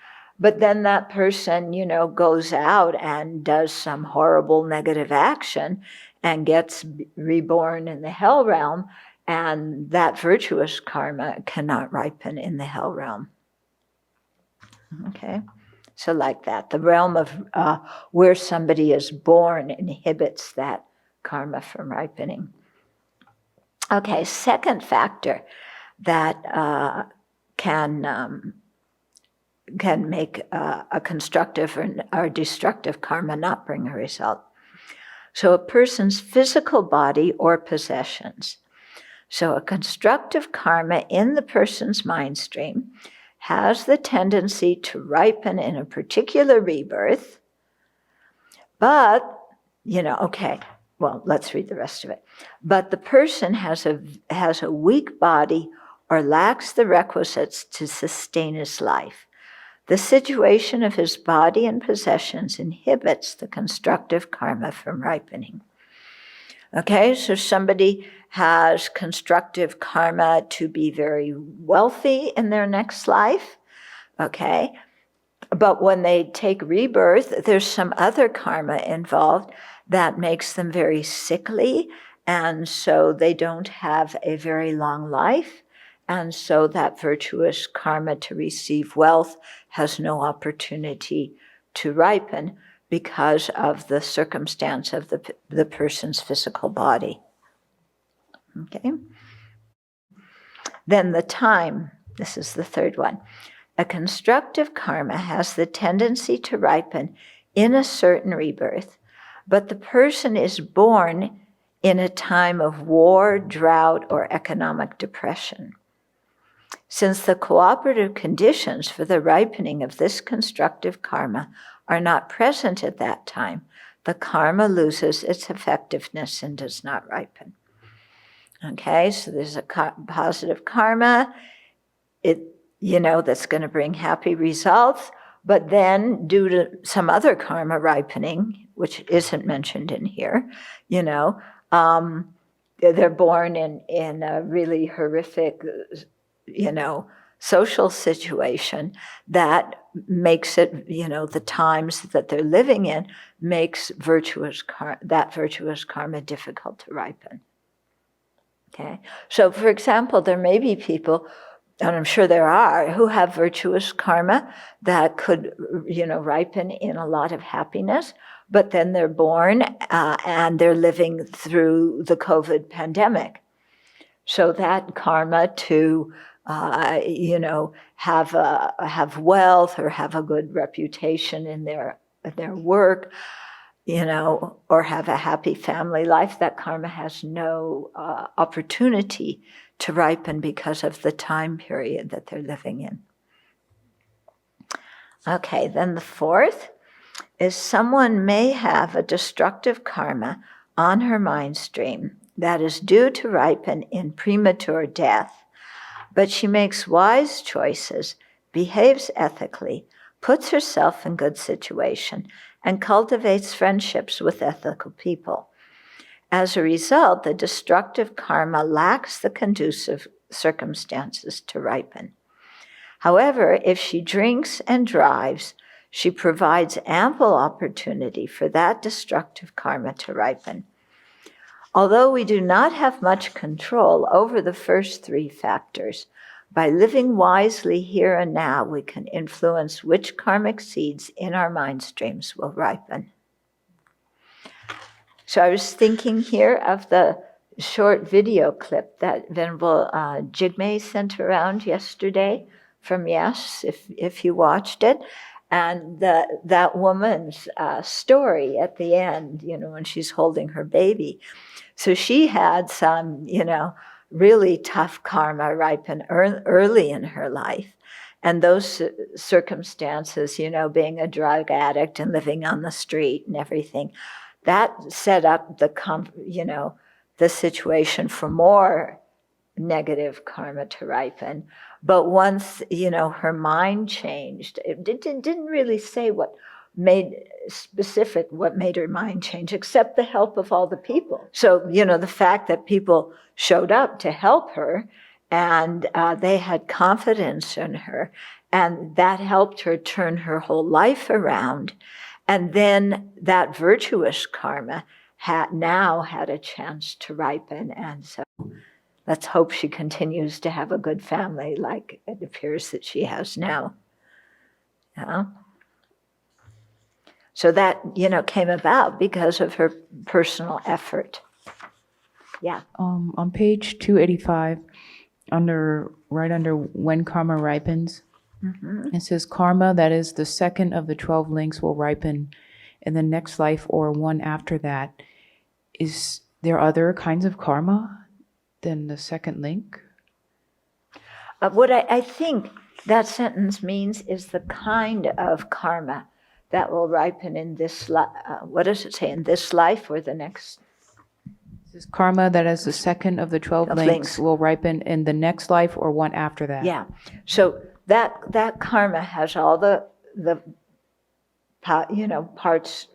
But then that person, goes out and does some horrible negative action and gets reborn in the hell realm, and that virtuous karma cannot ripen in the hell realm. Okay? So like that, the realm of where somebody is born inhibits that karma from ripening. Okay, second factor that can make a constructive or destructive karma not bring a result. So a person's physical body or possessions. So a constructive karma in the person's mind stream has the tendency to ripen in a particular rebirth, but, let's read the rest of it. But the person has a weak body or lacks the requisites to sustain his life. The situation of his body and possessions inhibits the constructive karma from ripening. Okay, so somebody has constructive karma to be very wealthy in their next life, okay? But when they take rebirth, there's some other karma involved that makes them very sickly, and so they don't have a very long life, and so that virtuous karma to receive wealth has no opportunity to ripen because of the circumstance of the person's physical body. Okay? Then the time, this is the third one. A constructive karma has the tendency to ripen in a certain rebirth, but the person is born in a time of war, drought, or economic depression. Since the cooperative conditions for the ripening of this constructive karma are not present at that time, the karma loses its effectiveness and does not ripen. Okay, so there's a positive karma, that's going to bring happy results, but then due to some other karma ripening, which isn't mentioned in here, they're born in a really horrific, social situation that makes it, the times that they're living in makes that virtuous karma difficult to ripen. Okay, so for example, there may be people, and I'm sure there are, who have virtuous karma that could, ripen in a lot of happiness, but then they're born and they're living through the COVID pandemic. So that karma to, have wealth or have a good reputation in their work, or have a happy family life, that karma has no opportunity to ripen because of the time period that they're living in. Okay, then the fourth is someone may have a destructive karma on her mind stream that is due to ripen in premature death, but she makes wise choices, behaves ethically, puts herself in good situation, and cultivates friendships with ethical people. As a result, the destructive karma lacks the conducive circumstances to ripen. However, if she drinks and drives, she provides ample opportunity for that destructive karma to ripen. Although we do not have much control over the first three factors, by living wisely here and now, we can influence which karmic seeds in our mind streams will ripen. So I was thinking here of the short video clip that Venerable Jigme sent around yesterday from Yes, if you watched it. And that woman's story at the end, when she's holding her baby. So she had some, really tough karma ripen early in her life. And those circumstances, being a drug addict and living on the street and everything, that set up the situation for more negative karma to ripen. But once, her mind changed, it didn't really say what made her mind change, except the help of all the people. So, the fact that people showed up to help her, and they had confidence in her, and that helped her turn her whole life around. And then that virtuous karma now had a chance to ripen, and so let's hope she continues to have a good family like it appears that she has now. So that, came about because of her personal effort. Yeah. On page 285, right under when karma ripens, it says karma that is the second of the 12 links will ripen in the next life or one after that. Is there other kinds of karma than the second link? What I think that sentence means is the kind of karma that will ripen in this life. What does it say? In this life or the next? This is karma that is the second of the 12 links will ripen in the next life or one after that. Yeah. So that karma has all the parts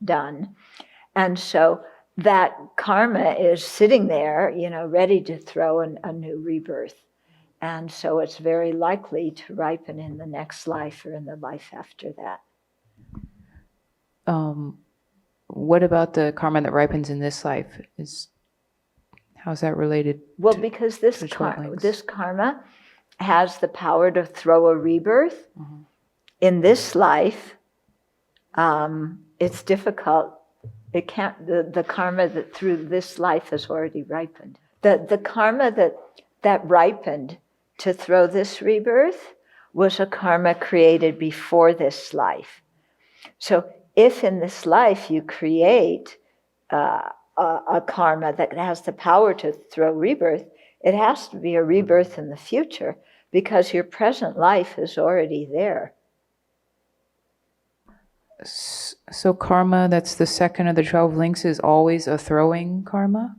done, and so that karma is sitting there, ready to throw a new rebirth, and so it's very likely to ripen in the next life or in the life after that. What about the karma that ripens in this life? How's that related? Well, because this karma has the power to throw a rebirth. In this life, it's difficult. It can't. The karma that through this life has already ripened. The karma that ripened to throw this rebirth was a karma created before this life. So if in this life you create a karma that has the power to throw rebirth, it has to be a rebirth in the future because your present life is already there. So karma that's the second of the 12 links is always a throwing karma?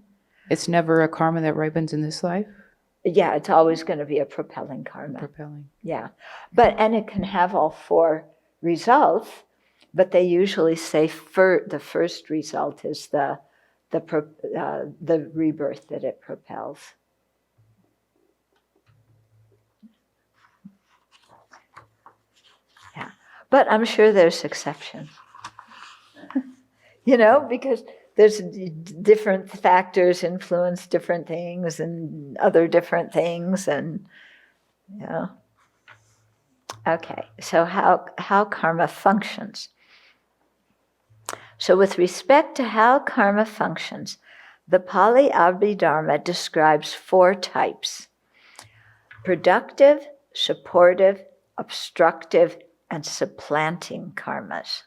It's never a karma that ripens in this life? Yeah, it's always going to be a propelling karma. Propelling. Yeah. And it can have all four results, but they usually say the first result is the rebirth that it propels. Yeah, but I'm sure there's exceptions. Because there's different factors influence different things and other different things, and Okay, so how karma functions. So with respect to how karma functions, the Pali Abhidharma describes 4 types: productive, supportive, obstructive, and supplanting karmas.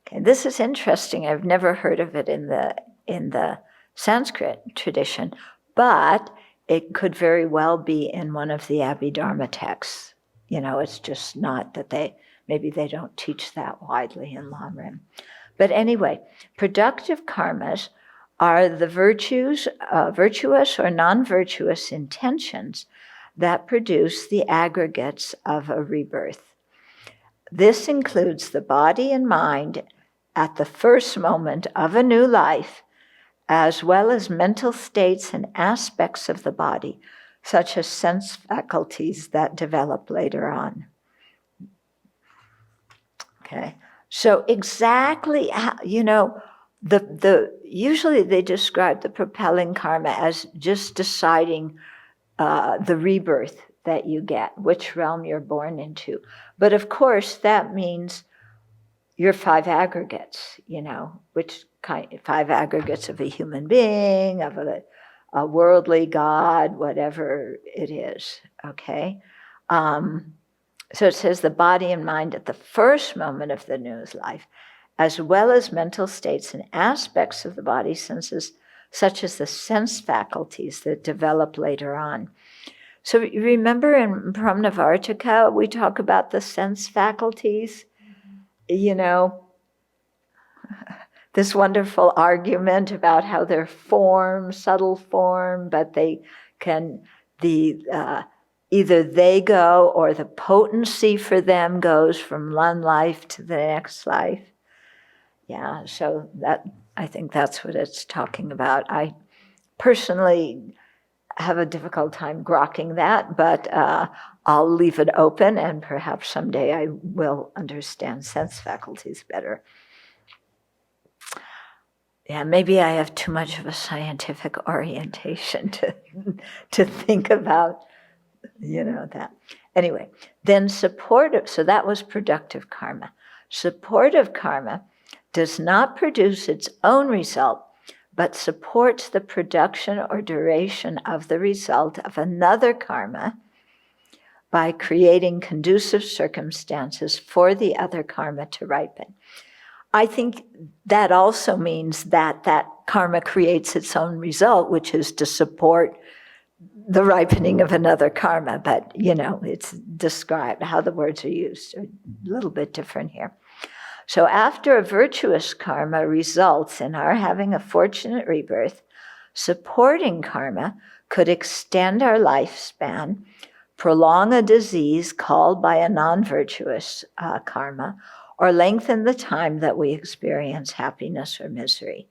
Okay, this is interesting. I've never heard of it in the Sanskrit tradition, but it could very well be in one of the Abhidharma texts. It's just not that maybe they don't teach that widely in Lamrim. But anyway, productive karmas are the virtuous or non-virtuous intentions that produce the aggregates of a rebirth. This includes the body and mind at the first moment of a new life, as well as mental states and aspects of the body, such as sense faculties that develop later on. Okay, so exactly how, usually they describe the propelling karma as just deciding the rebirth that you get, which realm you're born into. But of course, that means your 5 aggregates, which 5 aggregates of a human being, of a worldly God, whatever it is, okay? So it says the body and mind at the first moment of the new life, as well as mental states and aspects of the body senses, such as the sense faculties that develop later on. So you remember in Pramnavartika, we talk about the sense faculties, this wonderful argument about how they're form, subtle form, but they can, either they go or the potency for them goes from one life to the next life. Yeah, so I think that's what it's talking about. I personally have a difficult time grokking that, but I'll leave it open, and perhaps someday I will understand sense faculties better. Yeah, maybe I have too much of a scientific orientation to think about, that. Anyway, then supportive, so that was productive karma. Supportive karma does not produce its own result, but supports the production or duration of the result of another karma by creating conducive circumstances for the other karma to ripen. I think that also means that karma creates its own result, which is to support the ripening of another karma. But, it's described, how the words are used are a little bit different here. So after a virtuous karma results in our having a fortunate rebirth, supporting karma could extend our lifespan, prolong a disease called by a non-virtuous karma, or lengthen the time that we experience happiness or misery.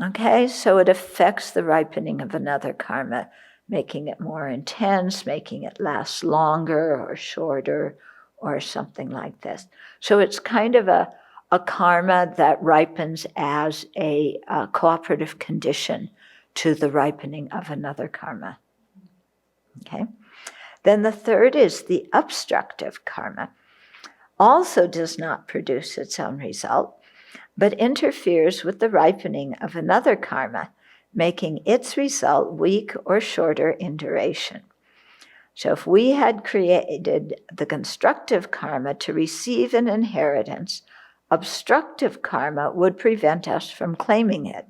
Okay, so it affects the ripening of another karma, making it more intense, making it last longer or shorter, or something like this. So it's kind of a karma that ripens as a cooperative condition to the ripening of another karma. Okay. Then the third is the obstructive karma. Also does not produce its own result, but interferes with the ripening of another karma, making its result weak or shorter in duration. So if we had created the constructive karma to receive an inheritance, obstructive karma would prevent us from claiming it.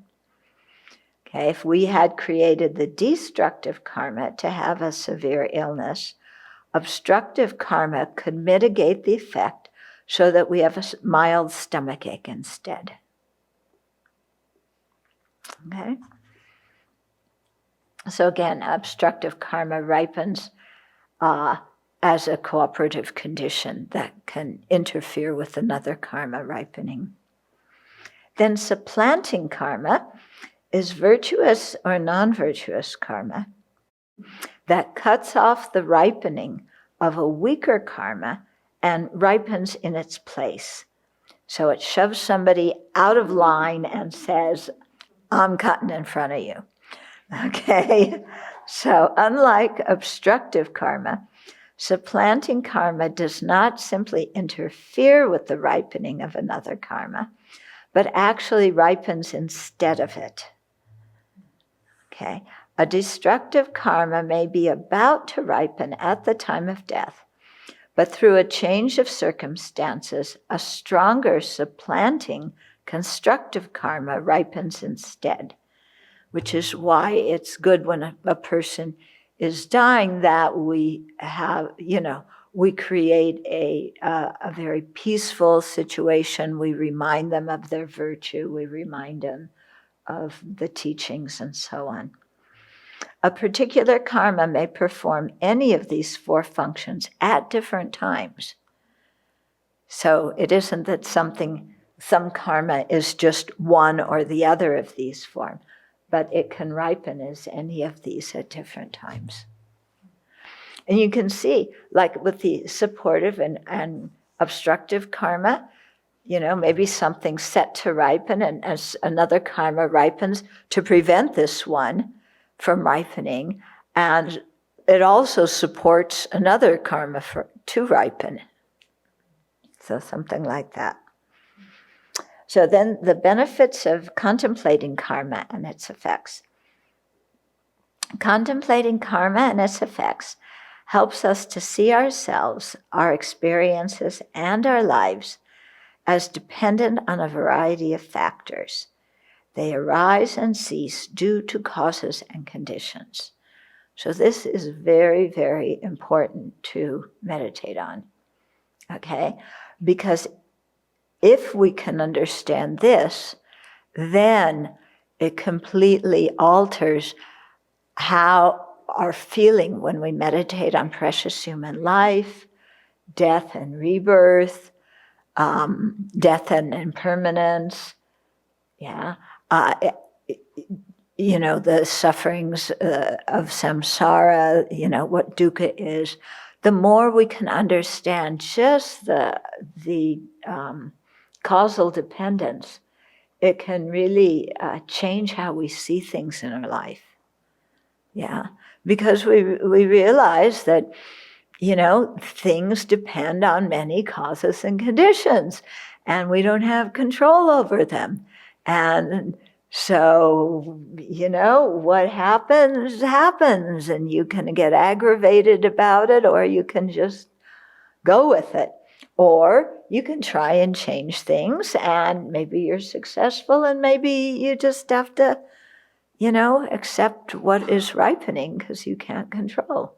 Okay, if we had created the destructive karma to have a severe illness, obstructive karma could mitigate the effect so that we have a mild stomachache instead. Okay? So again, obstructive karma ripens as a cooperative condition that can interfere with another karma ripening. Then supplanting karma is virtuous or non-virtuous karma that cuts off the ripening of a weaker karma and ripens in its place. So it shoves somebody out of line and says, I'm cutting in front of you. Okay? So unlike obstructive karma, supplanting karma does not simply interfere with the ripening of another karma, but actually ripens instead of it. Okay? A destructive karma may be about to ripen at the time of death, but through a change of circumstances, a stronger supplanting constructive karma ripens instead, which is why it's good when a person is dying that we have, we create a very peaceful situation. We remind them of their virtue. We remind them of the teachings and so on. A particular karma may perform any of these four functions at different times. So it isn't that some karma is just one or the other of these forms, but it can ripen as any of these at different times. And you can see, like with the supportive and obstructive karma, maybe something's set to ripen, and as another karma ripens to prevent this one from ripening, and it also supports another karma to ripen. So something like that. So then the benefits of contemplating karma and its effects. Contemplating karma and its effects helps us to see ourselves, our experiences, and our lives as dependent on a variety of factors. They arise and cease due to causes and conditions. So this is very, very important to meditate on, okay? Because if we can understand this, then it completely alters how our feeling when we meditate on precious human life, death and rebirth, death and impermanence, the sufferings of samsara, what dukkha is. The more we can understand just the causal dependence, it can really change how we see things in our life. Yeah, because we realize that, things depend on many causes and conditions, and we don't have control over them. And so, what happens, and you can get aggravated about it, or you can just go with it. Or you can try and change things, and maybe you're successful, and maybe you just have to, accept what is ripening because you can't control.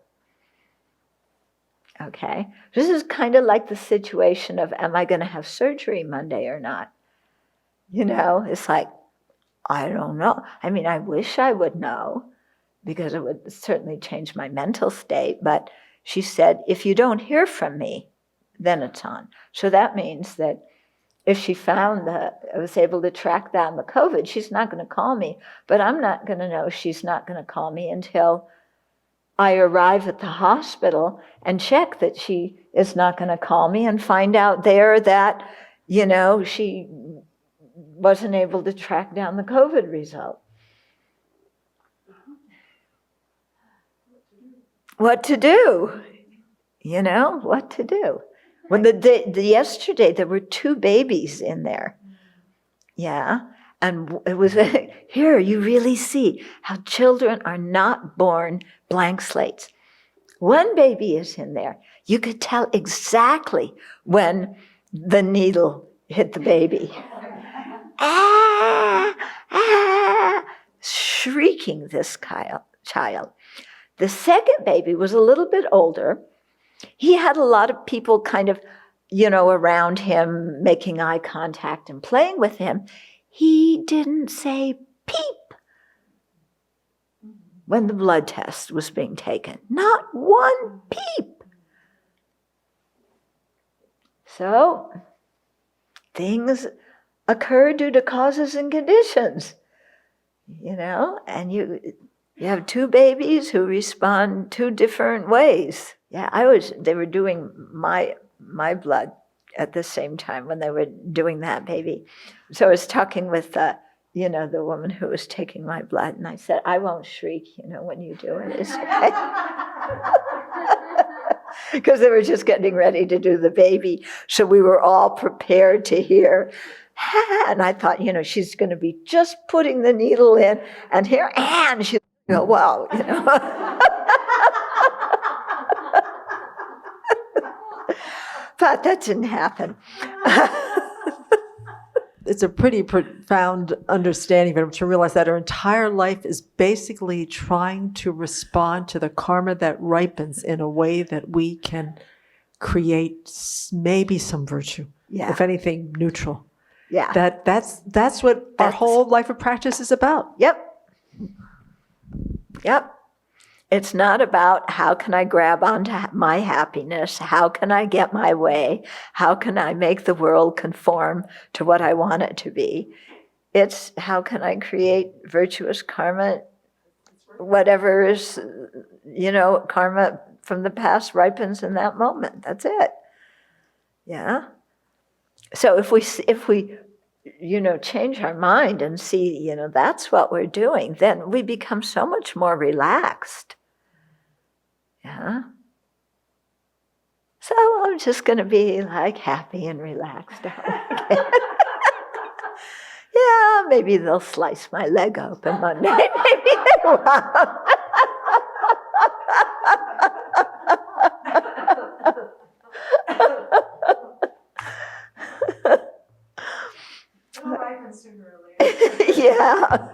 Okay? This is kind of like the situation of, am I going to have surgery Monday or not? It's like, I don't know. I mean, I wish I would know, because it would certainly change my mental state. But she said, if you don't hear from me, then it's on. So that means that if she was able to track down the COVID, she's not going to call me. But I'm not going to know she's not going to call me until I arrive at the hospital and check that she is not going to call me, and find out there that, she wasn't able to track down the COVID result. What to do? What to do? When yesterday there were 2 babies in there. Yeah. And it was, here you really see how children are not born blank slates. One baby is in there. You could tell exactly when the needle hit the baby. Shrieking, this child. The second baby was a little bit older. He had a lot of people kind of, around him, making eye contact and playing with him. He didn't say peep when the blood test was being taken. Not one peep. So, things occur due to causes and conditions, and you have 2 babies who respond 2 different ways. Yeah, they were doing my blood at the same time when they were doing that baby. So I was talking with the woman who was taking my blood, and I said, I won't shriek, when you do it. It's okay. Because they were just getting ready to do the baby. So we were all prepared to hear. And I thought, she's going to be just putting the needle in, and here, and she's going to go, wow, But that didn't happen. It's a pretty profound understanding of it, to realize that our entire life is basically trying to respond to the karma that ripens in a way that we can create maybe some virtue, if anything, neutral. Yeah. That's what our whole life of practice is about. Yep. It's not about how can I grab onto my happiness, how can I get my way, how can I make the world conform to what I want it to be. It's how can I create virtuous karma, whatever is, karma from the past ripens in that moment. That's it. Yeah. So if we change our mind and see, that's what we're doing, then we become so much more relaxed. Yeah. So I'm just going to be like happy and relaxed. Yeah, maybe they'll slice my leg open Monday. Maybe they won't. It'll ripen sooner or later. Yeah.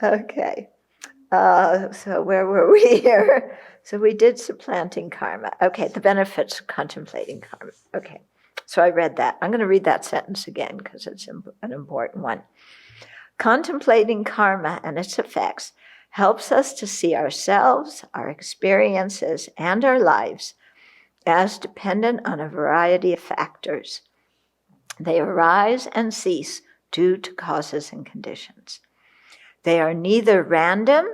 Okay. So where were we here? So we did supplanting karma. Okay, the benefits of contemplating karma. Okay. So I read that. I'm going to read that sentence again because it's an important one. Contemplating karma and its effects helps us to see ourselves, our experiences, and our lives as dependent on a variety of factors. They arise and cease due to causes and conditions. They are neither random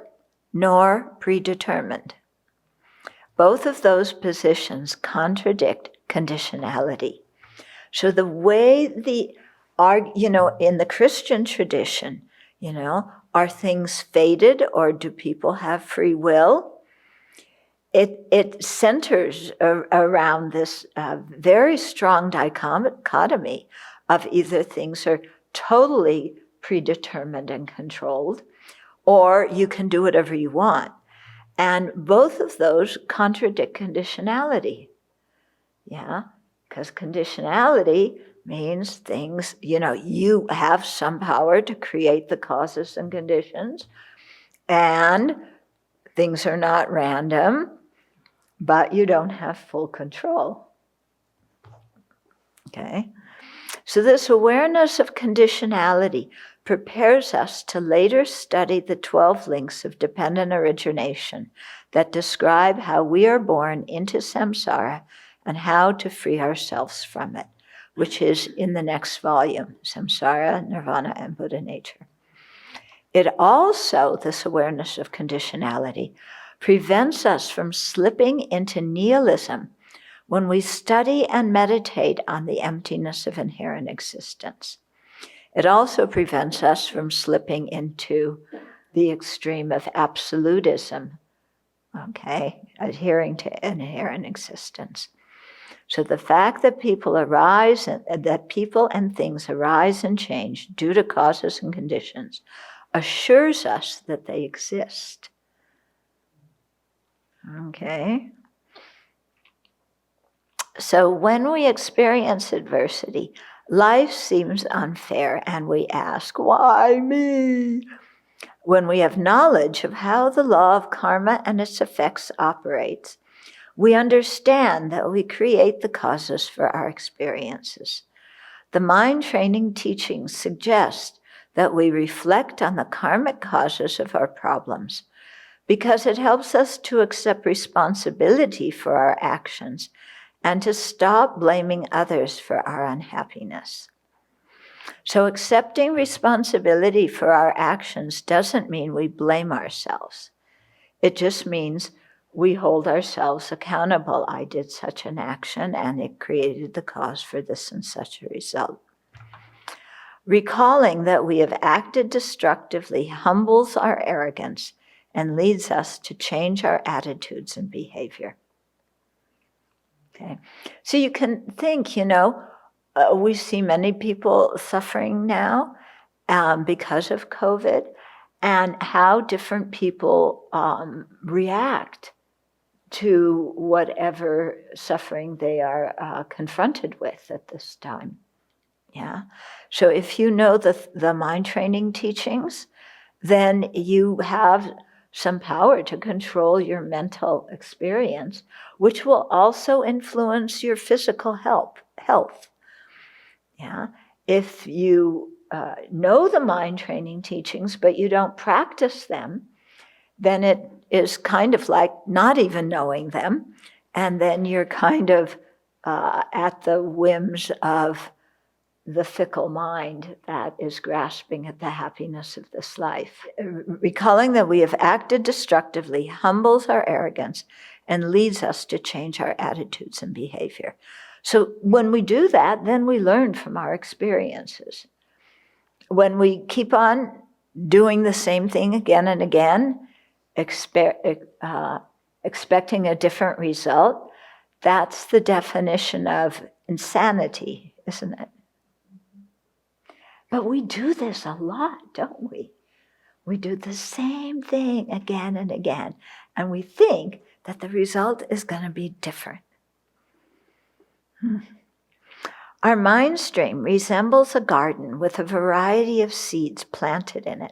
nor predetermined. Both of those positions contradict conditionality. So the way in the Christian tradition, are things fated or do people have free will? It centers around this very strong dichotomy of either things are totally predetermined and controlled, or you can do whatever you want. And both of those contradict conditionality. Yeah, because conditionality means things, you have some power to create the causes and conditions, and things are not random, but you don't have full control. Okay? So this awareness of conditionality prepares us to later study the 12 links of dependent origination that describe how we are born into samsara and how to free ourselves from it, which is in the next volume, Samsara, Nirvana, and Buddha Nature. It also, this awareness of conditionality, prevents us from slipping into nihilism when we study and meditate on the emptiness of inherent existence. It also prevents us from slipping into the extreme of absolutism, adhering to inherent existence. So the fact that people and things arise and change due to causes and conditions assures us that they exist. Okay? So when we experience adversity, life seems unfair and we ask, why me? When we have knowledge of how the law of karma and its effects operates, we understand that we create the causes for our experiences. The mind training teachings suggest that we reflect on the karmic causes of our problems because it helps us to accept responsibility for our actions and to stop blaming others for our unhappiness. So accepting responsibility for our actions doesn't mean we blame ourselves. It just means we hold ourselves accountable. I did such an action and it created the cause for this and such a result. Recalling that we have acted destructively humbles our arrogance and leads us to change our attitudes and behavior. Okay, so you can think, we see many people suffering now because of COVID, and how different people react to whatever suffering they are confronted with at this time. Yeah. So if you know the mind training teachings, then you have some power to control your mental experience, which will also influence your physical health. Yeah. If you know the mind training teachings, but you don't practice them, then it is kind of like not even knowing them, and then you're kind of at the whims of the fickle mind that is grasping at the happiness of this life. Recalling that we have acted destructively humbles our arrogance and leads us to change our attitudes and behavior. So when we do that, then we learn from our experiences. When we keep on doing the same thing again and again, expecting a different result, that's the definition of insanity, isn't it? But we do this a lot, don't we? We do the same thing again and again, and we think that the result is going to be different. Our mind stream resembles a garden with a variety of seeds planted in it.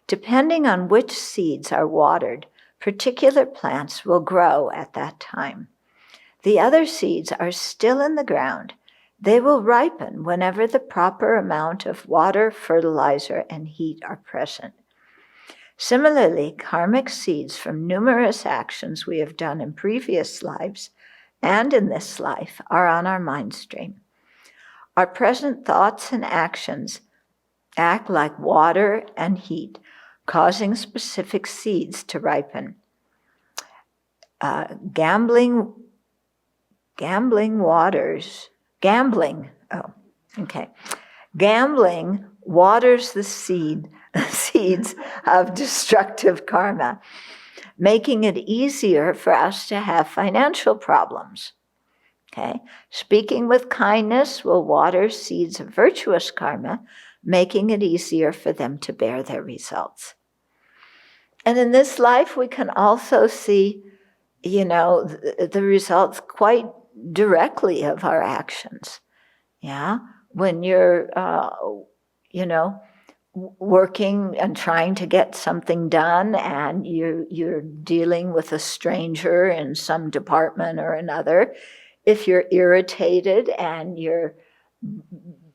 Depending on which seeds are watered, particular plants will grow at that time. The other seeds are still in the ground, They will ripen whenever the proper amount of water, fertilizer, and heat are present. Similarly, karmic seeds from numerous actions we have done in previous lives and in this life are on our mind stream. Our present thoughts and actions act like water and heat, causing specific seeds to ripen. Gambling waters the seeds of destructive karma, making it easier for us to have financial problems. Okay? Speaking with kindness will water seeds of virtuous karma, making it easier for them to bear their results. And in this life, we can also see, the results quite directly of our actions. Yeah? When you're, working and trying to get something done, and you're dealing with a stranger in some department or another, if you're irritated and you're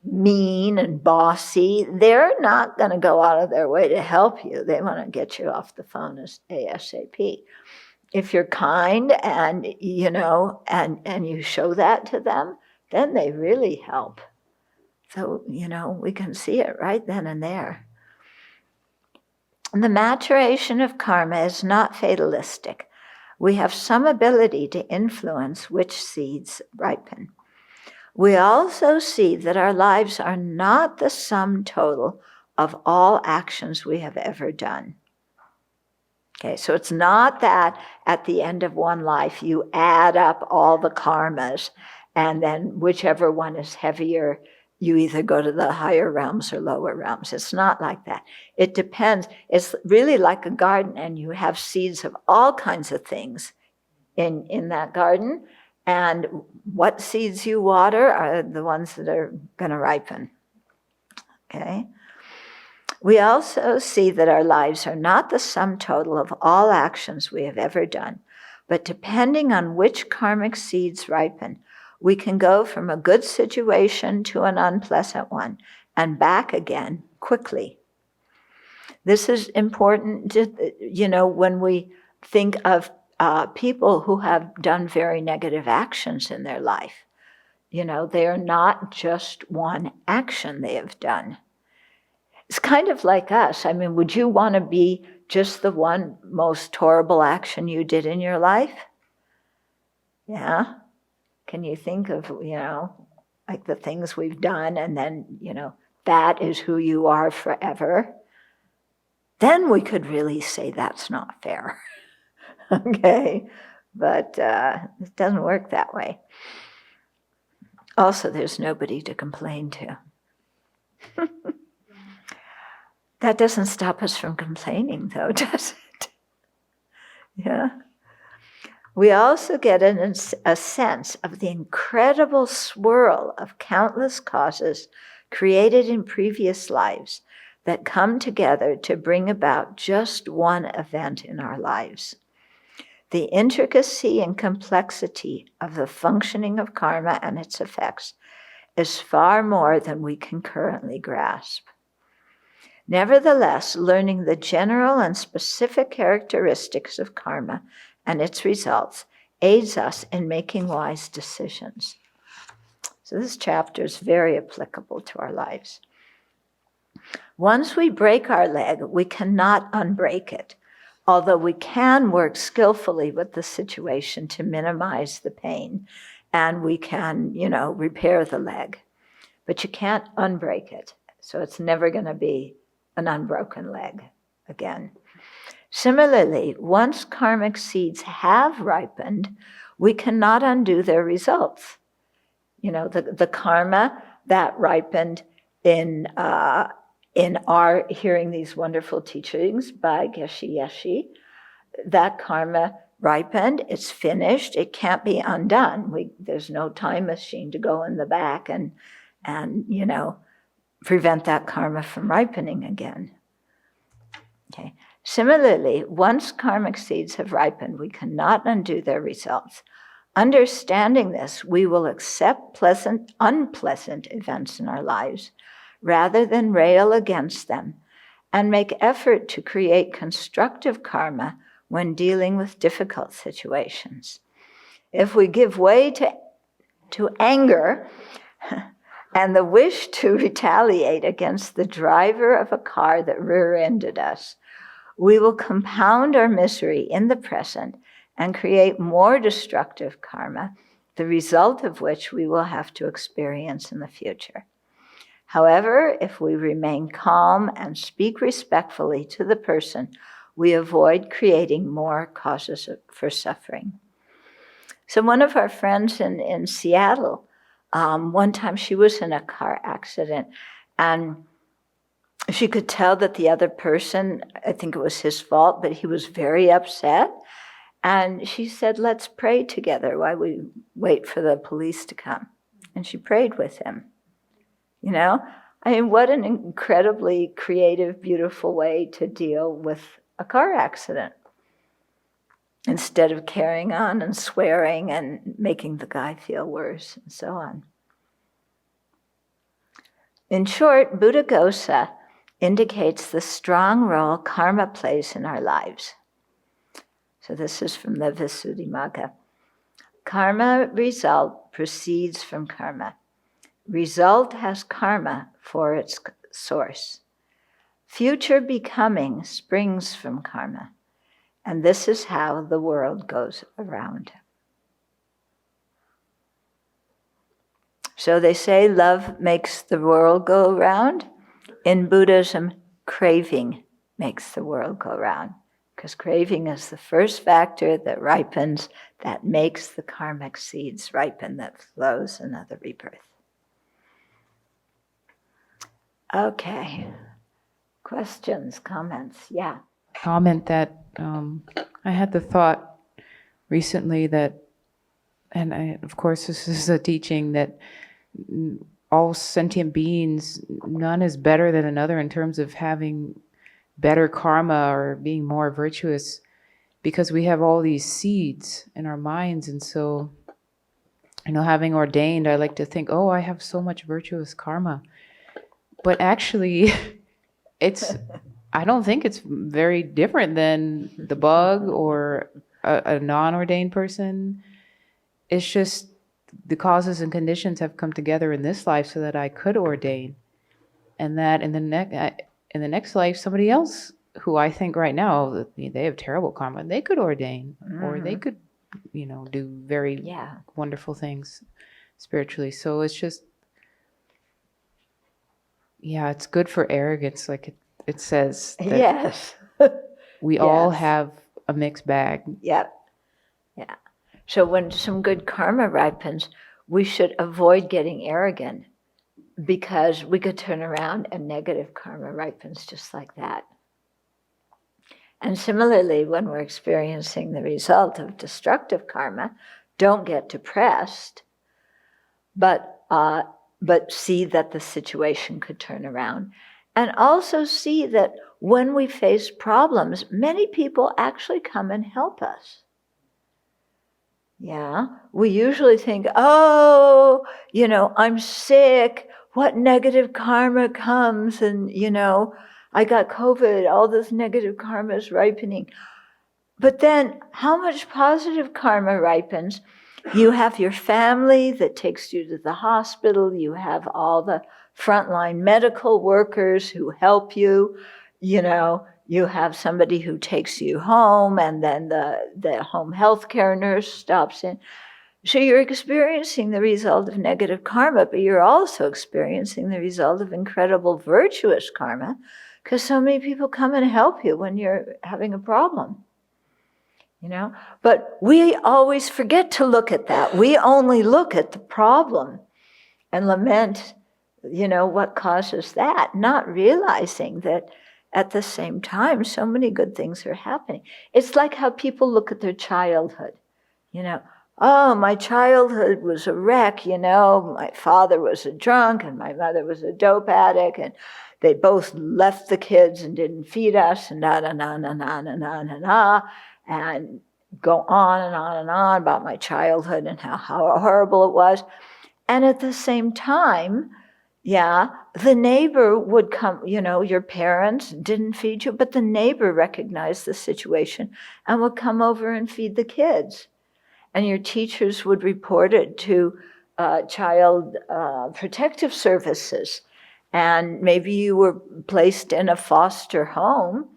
mean and bossy, they're not going to go out of their way to help you. They want to get you off the phone as ASAP. If you're kind and, and you show that to them, then they really help. So, we can see it right then and there. The maturation of karma is not fatalistic. We have some ability to influence which seeds ripen. We also see that our lives are not the sum total of all actions we have ever done. Okay, so it's not that at the end of one life you add up all the karmas, and then whichever one is heavier, you either go to the higher realms or lower realms. It's not like that. It depends. It's really like a garden, and you have seeds of all kinds of things in that garden, and what seeds you water are the ones that are going to ripen. Okay? We also see that our lives are not the sum total of all actions we have ever done, but depending on which karmic seeds ripen, we can go from a good situation to an unpleasant one and back again quickly. This is important, when we think of people who have done very negative actions in their life. They are not just one action they have done. It's kind of like us. I mean, would you want to be just the one most horrible action you did in your life? Yeah? Can you think of, like the things we've done, and then, that is who you are forever? Then we could really say that's not fair. Okay? But it doesn't work that way. Also, there's nobody to complain to. That doesn't stop us from complaining, though, does it? Yeah? We also get a sense of the incredible swirl of countless causes created in previous lives that come together to bring about just one event in our lives. The intricacy and complexity of the functioning of karma and its effects is far more than we can currently grasp. Nevertheless, learning the general and specific characteristics of karma and its results aids us in making wise decisions. So this chapter is very applicable to our lives. Once we break our leg, we cannot unbreak it, although we can work skillfully with the situation to minimize the pain, and we can, repair the leg. But you can't unbreak it, so it's never going to be an unbroken leg again. Similarly, once karmic seeds have ripened, we cannot undo their results. The karma that ripened in our hearing these wonderful teachings by Geshe Yeshe, that karma ripened, it's finished, it can't be undone. There's no time machine to go in the back and prevent that karma from ripening again. Okay. Similarly, once karmic seeds have ripened, we cannot undo their results. Understanding this, we will accept unpleasant events in our lives rather than rail against them, and make effort to create constructive karma when dealing with difficult situations. If we give way to anger and the wish to retaliate against the driver of a car that rear-ended us, we will compound our misery in the present and create more destructive karma, the result of which we will have to experience in the future. However, if we remain calm and speak respectfully to the person, we avoid creating more causes for suffering. So one of our friends in Seattle, one time she was in a car accident, and she could tell that the other person, I think it was his fault, but he was very upset. And she said, let's pray together while we wait for the police to come. And she prayed with him. You know, I mean, what an incredibly creative, beautiful way to deal with a car accident, instead of carrying on and swearing and making the guy feel worse and so on. In short, Buddhaghosa indicates the strong role karma plays in our lives. So this is from the Visuddhimagga. Karma result proceeds from karma. Result has karma for its source. Future becoming springs from karma, and this is how the world goes around. So they say love makes the world go round. In Buddhism, craving makes the world go round, because craving is the first factor that ripens, that makes the karmic seeds ripen, that flows another rebirth. Okay. Questions, comments? Yeah. Comment that I had the thought recently that, and of course this is a teaching that all sentient beings, none is better than another in terms of having better karma or being more virtuous, because we have all these seeds in our minds. And so, having ordained, I like to think, oh, I have so much virtuous karma. But actually, I don't think it's very different than the bug or a non-ordained person. It's just the causes and conditions have come together in this life so that I could ordain. And that in the next life, somebody else who I think right now, they have terrible karma, they could ordain, or they could, do very wonderful things spiritually. So it's just, it's good for arrogance, like it says. That yes. We all have a mixed bag. Yep. Yeah. So when some good karma ripens, we should avoid getting arrogant, because we could turn around and negative karma ripens just like that. And similarly, when we're experiencing the result of destructive karma, don't get depressed, but see that the situation could turn around. And also see that when we face problems, many people actually come and help us. Yeah, we usually think, I'm sick, what negative karma comes, and, I got COVID, all this negative karma is ripening. But then, how much positive karma ripens? You have your family that takes you to the hospital, you have all the frontline medical workers who help you, you have somebody who takes you home, and then the home health care nurse stops in. So you're experiencing the result of negative karma, but you're also experiencing the result of incredible virtuous karma, because so many people come and help you when you're having a problem. But we always forget to look at that. We only look at the problem and lament, what causes that, not realizing that at the same time, so many good things are happening. It's like how people look at their childhood. Oh, my childhood was a wreck, my father was a drunk and my mother was a dope addict, and they both left the kids and didn't feed us, and and go on and on and on about my childhood and how horrible it was. And at the same time, the neighbor would come, your parents didn't feed you, but the neighbor recognized the situation and would come over and feed the kids. And your teachers would report it to child protective services. And maybe you were placed in a foster home,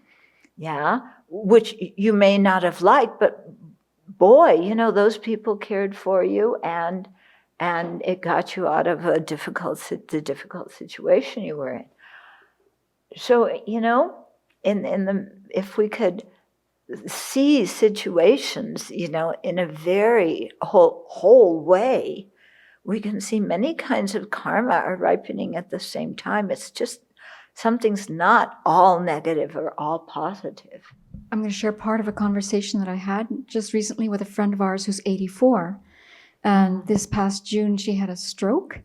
which you may not have liked, but boy, those people cared for you and it got you out of the difficult situation you were in. So, if we could see situations, in a very whole way, we can see many kinds of karma are ripening at the same time. It's just something's not all negative or all positive. I'm going to share part of a conversation that I had just recently with a friend of ours who's 84. And this past June, she had a stroke.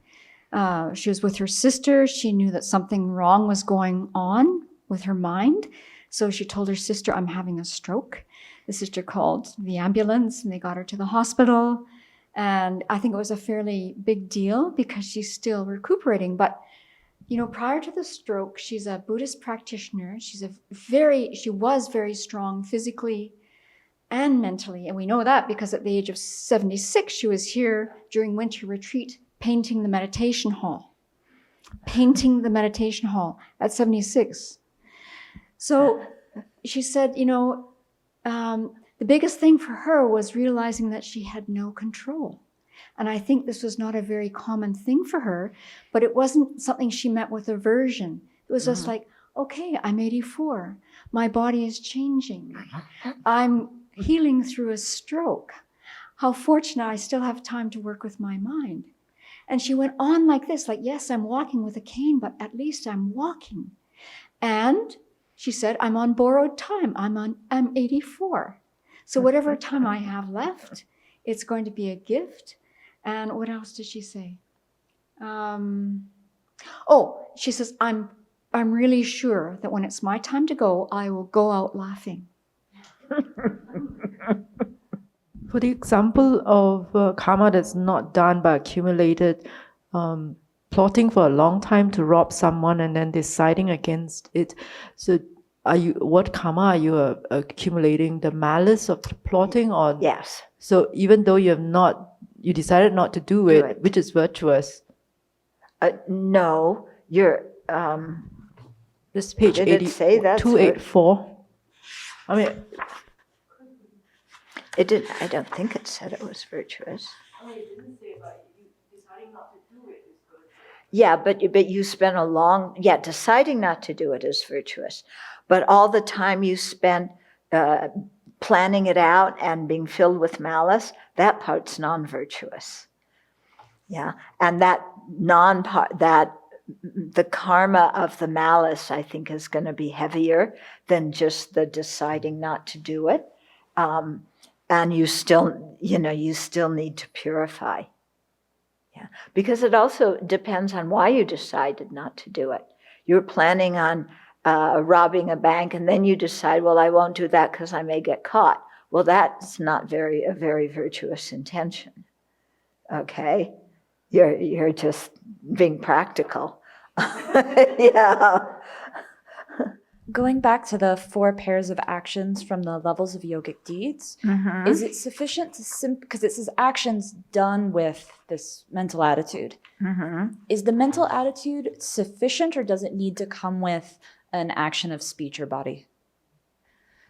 She was with her sister. She knew that something wrong was going on with her mind. So she told her sister, I'm having a stroke. The sister called the ambulance and they got her to the hospital. And I think it was a fairly big deal because she's still recuperating. But, prior to the stroke, she's a Buddhist practitioner. She was very strong physically and mentally. And we know that because at the age of 76, she was here during winter retreat painting the meditation hall. At 76. So she said, the biggest thing for her was realizing that she had no control. And I think this was not a very common thing for her, but it wasn't something she met with aversion. It was just like, okay, I'm 84. My body is changing. I'm healing through a stroke. How fortunate I still have time to work with my mind. And she went on like this, yes, I'm walking with a cane, but at least I'm walking. And she said, I'm on borrowed time. I'm 84. So whatever time I have left, it's going to be a gift. And what else did she say? She says, I'm really sure that when it's my time to go, I will go out laughing. For the example of karma that's not done but accumulated, plotting for a long time to rob someone and then deciding against it. So what karma are you accumulating? The malice of plotting? Or Yes. So even though you decided not to do it, which is virtuous. No, you're... this page did it say that? 284. I mean... It did. I don't think it said it was virtuous. It didn't say, but deciding not to do it is good. Yeah, but you spent deciding not to do it is virtuous. But all the time you spend planning it out and being filled with malice, that part's non-virtuous. Yeah, and that the karma of the malice, I think, is going to be heavier than just the deciding not to do it. And you still need to purify. Yeah, because it also depends on why you decided not to do it. You're planning on robbing a bank, and then you decide, well, I won't do that because I may get caught. Well, that's not a very virtuous intention. Okay, you're just being practical. Yeah. Going back to the 4 pairs of actions from the levels of yogic deeds, is it sufficient to because it says actions done with this mental attitude. Is the mental attitude sufficient, or does it need to come with an action of speech or body?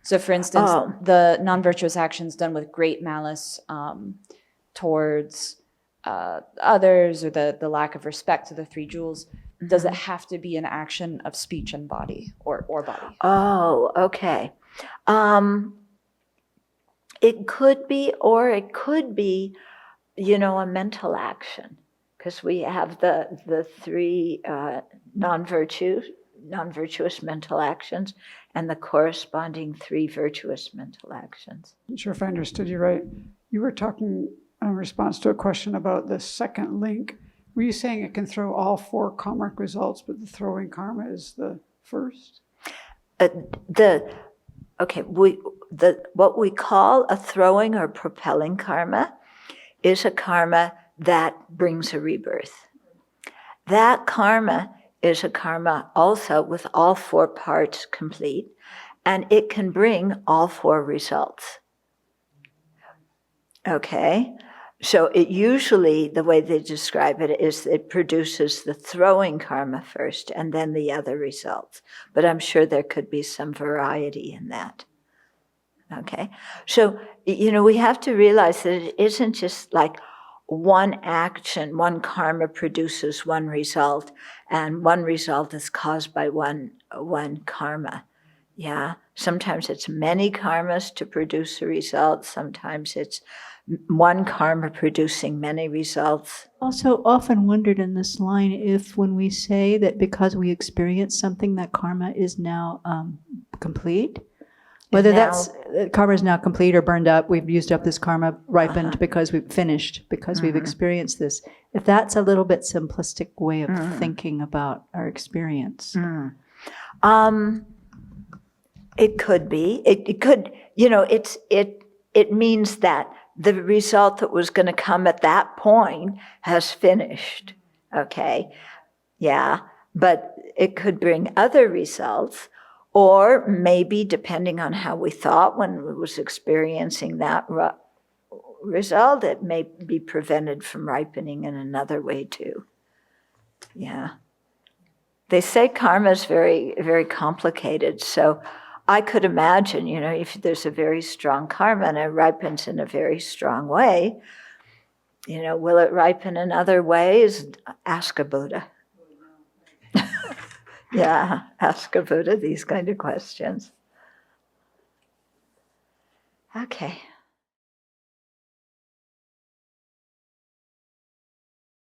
So for instance, the non-virtuous actions done with great malice towards others, or the lack of respect to the 3 jewels, does it have to be an action of speech and body or body? Oh, okay. It could be, or it could be, a mental action, because we have the 3 non-virtuous mental actions and the corresponding 3 virtuous mental actions. I'm not sure if I understood you right. You were talking in response to a question about the second link. Were you saying it can throw all 4 karmic results, but the throwing karma is the first? okay, what we call a throwing or propelling karma is a karma that brings a rebirth. That karma is a karma also with all 4 parts complete, and it can bring all 4 results. Okay? So it usually, the way they describe it is it produces the throwing karma first and then the other results. But I'm sure there could be some variety in that. Okay? So, we have to realize that it isn't just like one action, one karma produces one result, and one result is caused by one karma. Yeah? Sometimes it's many karmas to produce a result. Sometimes it's one karma producing many results. Also often wondered in this line if when we say that because we experience something that karma is now complete, whether that's karma is now complete or burned up, we've used up this karma, ripened because we've finished, because we've experienced this. If that's a little bit simplistic way of thinking about our experience. It could be. It could, it means that the result that was going to come at that point has finished. Okay? Yeah. But it could bring other results, or maybe depending on how we thought when we was experiencing that result, it may be prevented from ripening in another way too. Yeah. They say karma is very, very complicated, so I could imagine, if there's a very strong karma and it ripens in a very strong way, will it ripen in other ways? Ask a Buddha. Yeah, ask a Buddha these kind of questions. Okay.